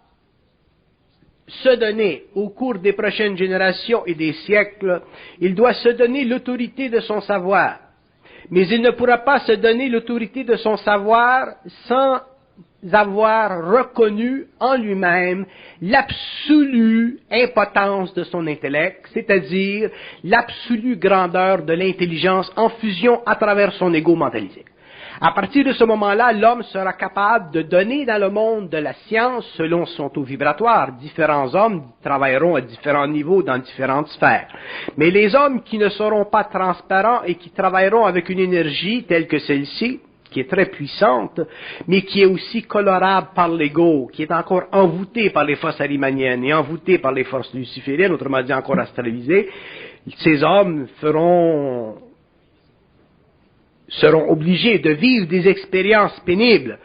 se donner, au cours des prochaines générations et des siècles, il doit se donner l'autorité de son savoir. Mais il ne pourra pas se donner l'autorité de son savoir sans avoir reconnu en lui-même l'absolue impotence de son intellect, c'est-à-dire l'absolue grandeur de l'intelligence en fusion à travers son ego mentalisé. À partir de ce moment-là, l'homme sera capable de donner dans le monde de la science selon son taux vibratoire. Différents hommes travailleront à différents niveaux dans différentes sphères. Mais les hommes qui ne seront pas transparents et qui travailleront avec une énergie telle que celle-ci, qui est très puissante, mais qui est aussi colorable par l'ego, qui est encore envoûtée par les forces arimaniennes et envoûtée par les forces lucifériennes, autrement dit encore astralisées, ces hommes seront obligés de vivre des expériences pénibles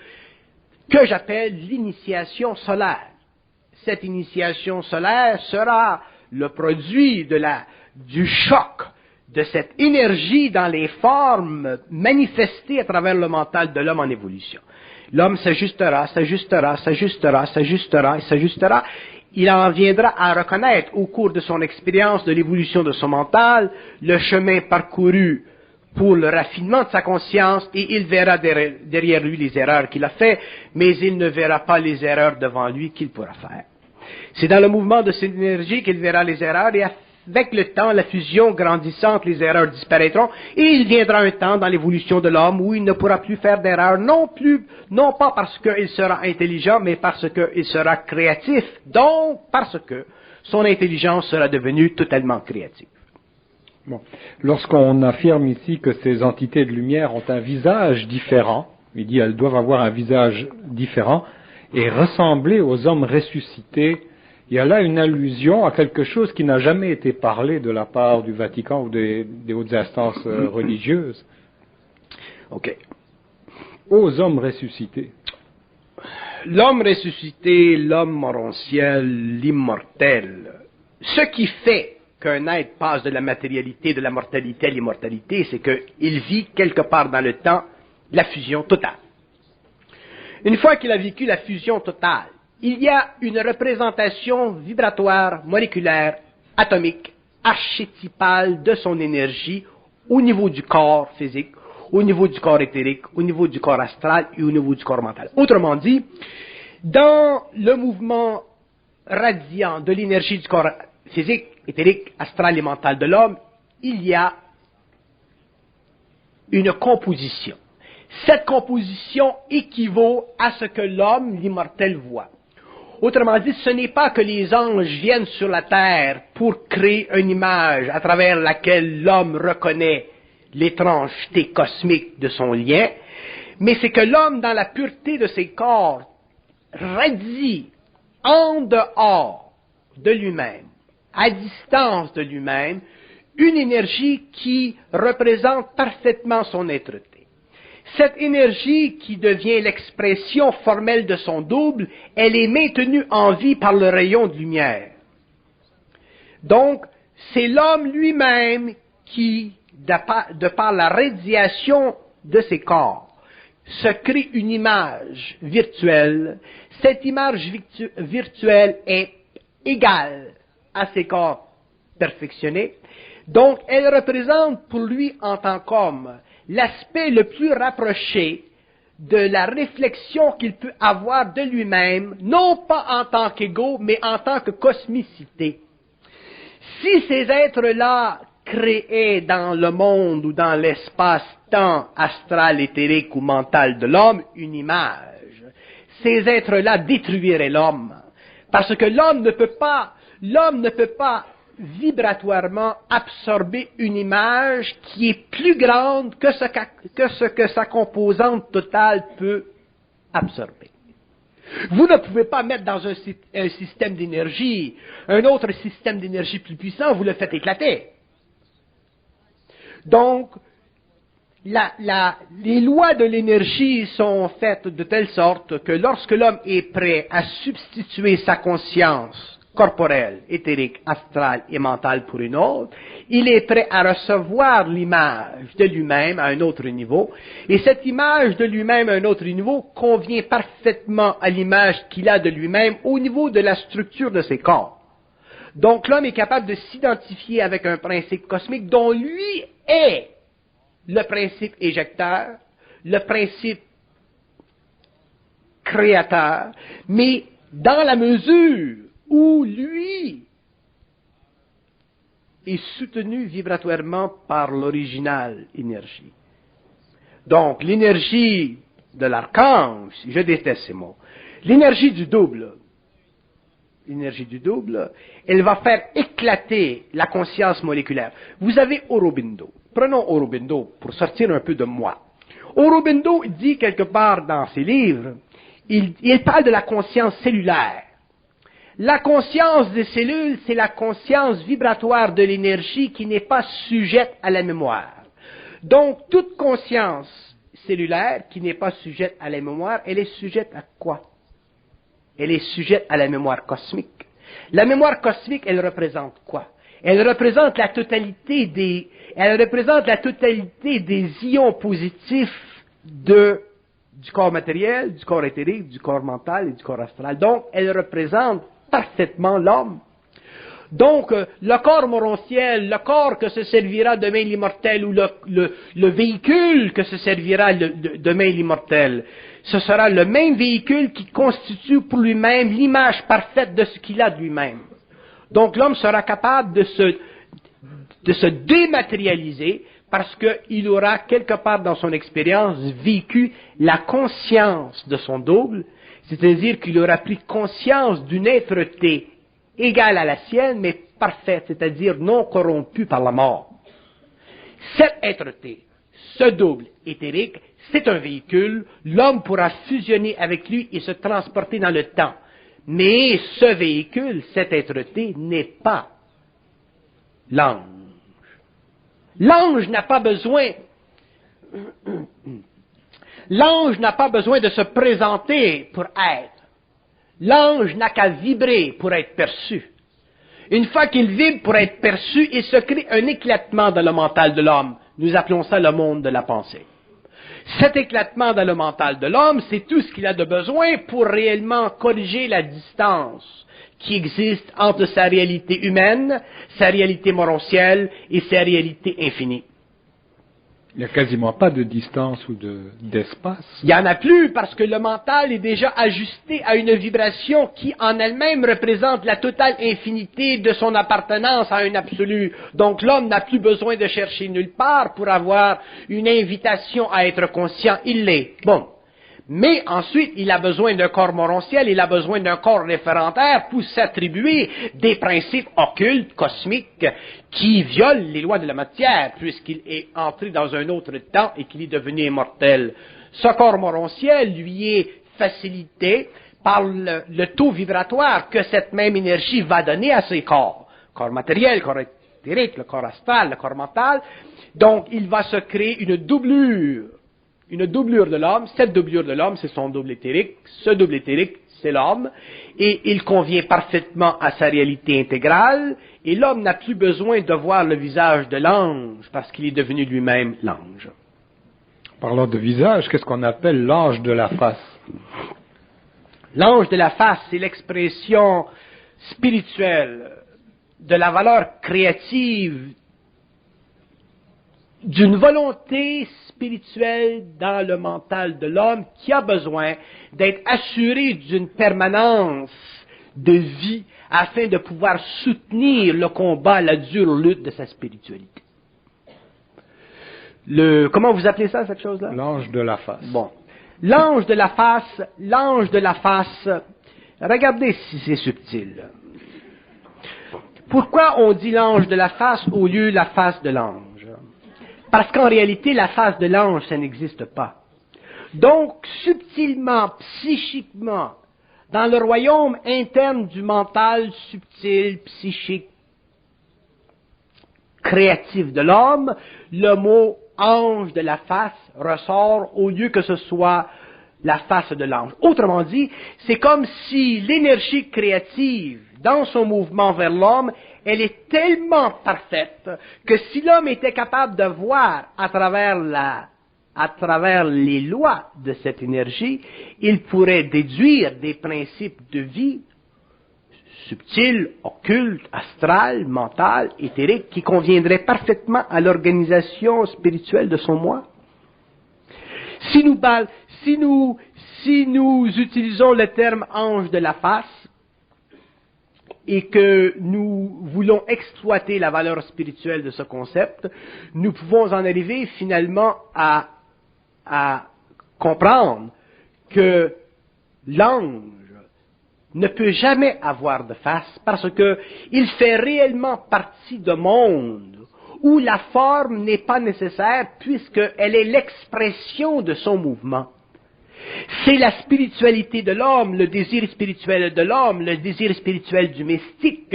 que j'appelle l'initiation solaire. Cette initiation solaire sera le produit du choc de cette énergie dans les formes manifestées à travers le mental de l'homme en évolution. L'homme s'ajustera. Il en viendra à reconnaître au cours de son expérience de l'évolution de son mental le chemin parcouru pour le raffinement de sa conscience, et il verra derrière lui les erreurs qu'il a faites, mais il ne verra pas les erreurs devant lui qu'il pourra faire. C'est dans le mouvement de cette énergie qu'il verra les erreurs, et avec le temps, la fusion grandissante, les erreurs disparaîtront, et il viendra un temps dans l'évolution de l'homme où il ne pourra plus faire d'erreurs, non pas parce qu'il sera intelligent, mais parce qu'il sera créatif, donc parce que son intelligence sera devenue totalement créative. Bon. Lorsqu'on affirme ici que ces entités de lumière ont un visage différent, il dit elles doivent avoir un visage différent et ressembler aux hommes ressuscités, il y a là une allusion à quelque chose qui n'a jamais été parlé de la part du Vatican ou des hautes instances religieuses. Ok. Aux hommes ressuscités. L'homme ressuscité, l'homme morontiel, l'immortel. Ce qui fait qu'un être passe de la matérialité, de la mortalité à l'immortalité, c'est qu'il vit quelque part dans le temps la fusion totale. Une fois qu'il a vécu la fusion totale, il y a une représentation vibratoire, moléculaire, atomique, archétypale de son énergie au niveau du corps physique, au niveau du corps éthérique, au niveau du corps astral et au niveau du corps mental. Autrement dit, dans le mouvement radiant de l'énergie du corps physique, éthérique, astral et mental de l'homme, il y a une composition. Cette composition équivaut à ce que l'homme, l'immortel, voit. Autrement dit, ce n'est pas que les anges viennent sur la terre pour créer une image à travers laquelle l'homme reconnaît l'étrangeté cosmique de son lien, mais c'est que l'homme, dans la pureté de ses corps, radie en dehors de lui-même, à distance de lui-même, une énergie qui représente parfaitement son êtreté. Cette énergie qui devient l'expression formelle de son double, elle est maintenue en vie par le rayon de lumière. Donc, c'est l'homme lui-même qui, de par la radiation de ses corps, se crée une image virtuelle. Cette image virtuelle est égale à ses corps perfectionnés. Donc, elle représente pour lui en tant qu'homme l'aspect le plus rapproché de la réflexion qu'il peut avoir de lui-même, non pas en tant qu'égaux, mais en tant que cosmicité. Si ces êtres-là créaient dans le monde ou dans l'espace-temps astral, éthérique ou mental de l'homme une image, ces êtres-là détruiraient l'homme. Parce que l'homme ne peut pas vibratoirement absorber une image qui est plus grande que ce que sa composante totale peut absorber. Vous ne pouvez pas mettre dans un système d'énergie un autre système d'énergie plus puissant, vous le faites éclater. Donc, les lois de l'énergie sont faites de telle sorte que lorsque l'homme est prêt à substituer sa conscience corporelle, éthérique, astrale et mentale pour une autre, il est prêt à recevoir l'image de lui-même à un autre niveau, et cette image de lui-même à un autre niveau convient parfaitement à l'image qu'il a de lui-même au niveau de la structure de ses corps. Donc l'homme est capable de s'identifier avec un principe cosmique dont lui est le principe éjecteur, le principe créateur, mais dans la mesure où lui est soutenu vibratoirement par l'originale énergie. Donc, l'énergie de l'archange, je déteste ces mots, l'énergie du double, elle va faire éclater la conscience moléculaire. Vous avez Aurobindo. Prenons Aurobindo pour sortir un peu de moi. Aurobindo dit quelque part dans ses livres, il parle de la conscience cellulaire. La conscience des cellules, c'est la conscience vibratoire de l'énergie qui n'est pas sujette à la mémoire. Donc, toute conscience cellulaire qui n'est pas sujette à la mémoire, elle est sujette à quoi? Elle est sujette à la mémoire cosmique. La mémoire cosmique, elle représente quoi? Elle représente la totalité des ions positifs du corps matériel, du corps éthérique, du corps mental et du corps astral. Donc, elle représente parfaitement l'homme. Donc, le corps morontiel, le corps que se servira demain l'immortel, ou le véhicule que se servira demain l'immortel, ce sera le même véhicule qui constitue pour lui-même l'image parfaite de ce qu'il a de lui-même. Donc, l'homme sera capable de se dématérialiser parce qu'il aura quelque part dans son expérience vécu la conscience de son double, c'est-à-dire qu'il aura pris conscience d'une êtreté égale à la sienne, mais parfaite, c'est-à-dire non corrompue par la mort. Cette êtreté, ce double éthérique, c'est un véhicule, l'homme pourra fusionner avec lui et se transporter dans le temps. Mais ce véhicule, cette êtreté, n'est pas l'ange. L'ange n'a pas besoin de se présenter pour être. L'ange n'a qu'à vibrer pour être perçu. Une fois qu'il vibre pour être perçu, il se crée un éclatement dans le mental de l'homme. Nous appelons ça le monde de la pensée. Cet éclatement dans le mental de l'homme, c'est tout ce qu'il a de besoin pour réellement corriger la distance qui existe entre sa réalité humaine, sa réalité morontielle et sa réalité infinie. Il n'y a quasiment pas de distance ou d'espace. Il n'y en a plus parce que le mental est déjà ajusté à une vibration qui en elle-même représente la totale infinité de son appartenance à un absolu. Donc l'homme n'a plus besoin de chercher nulle part pour avoir une invitation à être conscient. Il l'est. Bon. Mais ensuite, il a besoin d'un corps morontiel, il a besoin d'un corps référendaire pour s'attribuer des principes occultes, cosmiques, qui violent les lois de la matière, puisqu'il est entré dans un autre temps et qu'il est devenu immortel. Ce corps morontiel lui est facilité par le taux vibratoire que cette même énergie va donner à ses corps. corps matériel, le corps éthérique, le corps astral, le corps mental. Donc, il va se créer une doublure de l'homme. Cette doublure de l'homme, c'est son double éthérique. Ce double éthérique, c'est l'homme. Et il convient parfaitement à sa réalité intégrale. Et l'homme n'a plus besoin de voir le visage de l'ange parce qu'il est devenu lui-même l'ange. Parlant de visage, qu'est-ce qu'on appelle l'ange de la face? L'ange de la face, c'est l'expression spirituelle de la valeur créative d'une volonté spirituelle dans le mental de l'homme qui a besoin d'être assuré d'une permanence de vie afin de pouvoir soutenir le combat, la dure lutte de sa spiritualité. Comment vous appelez ça, cette chose-là? L'ange de la face. Bon. L'ange de la face, regardez si c'est subtil. Pourquoi on dit l'ange de la face au lieu de la face de l'ange? Parce qu'en réalité, la face de l'ange, ça n'existe pas. Donc, subtilement, psychiquement, dans le royaume interne du mental subtil, psychique, créatif de l'homme, le mot ange de la face ressort au lieu que ce soit la face de l'ange. Autrement dit, c'est comme si l'énergie créative dans son mouvement vers l'homme, elle est tellement parfaite que si l'homme était capable de voir à travers les lois de cette énergie, il pourrait déduire des principes de vie subtil, occulte, astral, mental, éthérique, qui conviendrait parfaitement à l'organisation spirituelle de son moi. Si nous utilisons le terme ange de la face et que nous voulons exploiter la valeur spirituelle de ce concept, nous pouvons en arriver finalement à comprendre que l'ange ne peut jamais avoir de face parce que il fait réellement partie d'un monde où la forme n'est pas nécessaire puisqu'elle est l'expression de son mouvement. C'est la spiritualité de l'homme, le désir spirituel de l'homme, le désir spirituel du mystique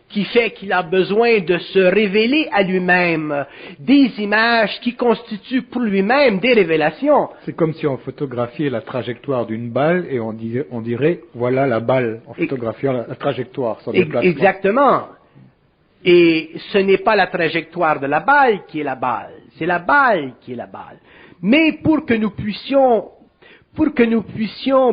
qui fait qu'il a besoin de se révéler à lui-même des images qui constituent pour lui-même des révélations. C'est comme si on photographiait la trajectoire d'une balle et on dirait voilà la balle, en photographiant la trajectoire, son déplacement. Exactement. Et ce n'est pas la trajectoire de la balle qui est la balle, c'est la balle qui est la balle. Mais pour que nous puissions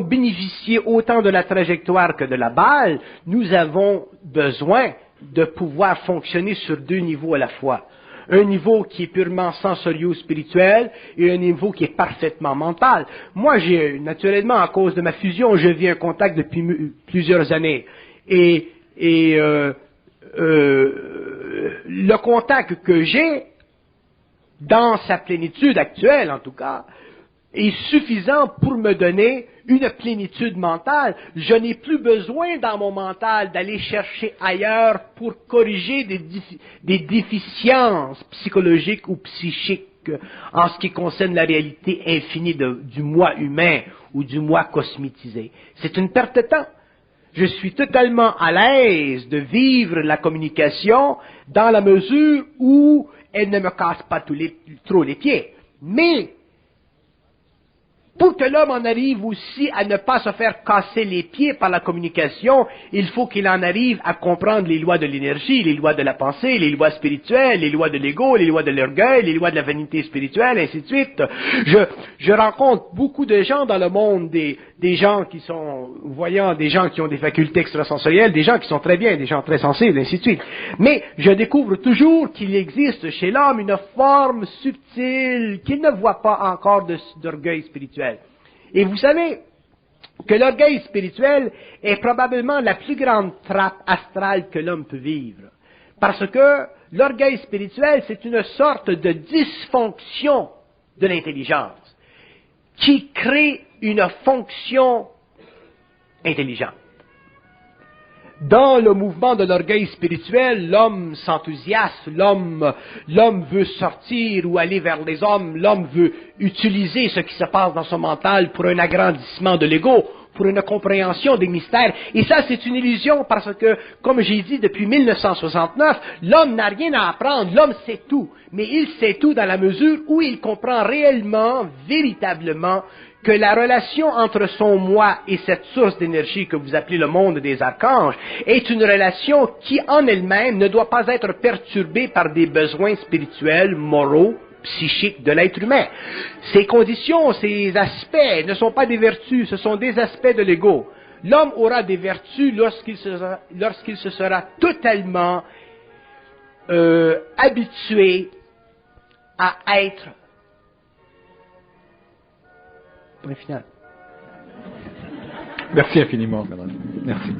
bénéficier autant de la trajectoire que de la balle, nous avons besoin de pouvoir fonctionner sur deux niveaux à la fois. Un niveau qui est purement sensorio-spirituel et un niveau qui est parfaitement mental. Moi, naturellement, à cause de ma fusion, je vis un contact depuis plusieurs années. Et le contact que j'ai, dans sa plénitude actuelle en tout cas, est suffisant pour me donner une plénitude mentale. Je n'ai plus besoin dans mon mental d'aller chercher ailleurs pour corriger des déficiences psychologiques ou psychiques en ce qui concerne la réalité infinie du moi humain ou du moi cosmitisé. C'est une perte de temps. Je suis totalement à l'aise de vivre la communication dans la mesure où elle ne me casse pas trop les pieds. Mais pour que l'homme en arrive aussi à ne pas se faire casser les pieds par la communication, il faut qu'il en arrive à comprendre les lois de l'énergie, les lois de la pensée, les lois spirituelles, les lois de l'ego, les lois de l'orgueil, les lois de la vanité spirituelle, ainsi de suite. Je rencontre beaucoup de gens dans le monde, des gens qui sont voyants, des gens qui ont des facultés extrasensorielles, des gens qui sont très bien, des gens très sensibles, ainsi de suite. Mais je découvre toujours qu'il existe chez l'homme une forme subtile qu'il ne voit pas encore d'orgueil spirituel. Et vous savez que l'orgueil spirituel est probablement la plus grande trappe astrale que l'homme peut vivre. Parce que l'orgueil spirituel, c'est une sorte de dysfonction de l'intelligence qui crée une fonction intelligente. Dans le mouvement de l'orgueil spirituel, l'homme s'enthousiasme, l'homme veut sortir ou aller vers les hommes, l'homme veut utiliser ce qui se passe dans son mental pour un agrandissement de l'ego, pour une compréhension des mystères. Et ça, c'est une illusion parce que, comme j'ai dit depuis 1969, l'homme n'a rien à apprendre, l'homme sait tout. Mais il sait tout dans la mesure où il comprend réellement, véritablement, que la relation entre son moi et cette source d'énergie que vous appelez le monde des archanges est une relation qui, en elle-même, ne doit pas être perturbée par des besoins spirituels, moraux, psychiques de l'être humain. Ces conditions, ces aspects ne sont pas des vertus, ce sont des aspects de l'ego. L'homme aura des vertus lorsqu'il se sera totalement habitué à être. Point final. Merci infiniment, madame. Merci.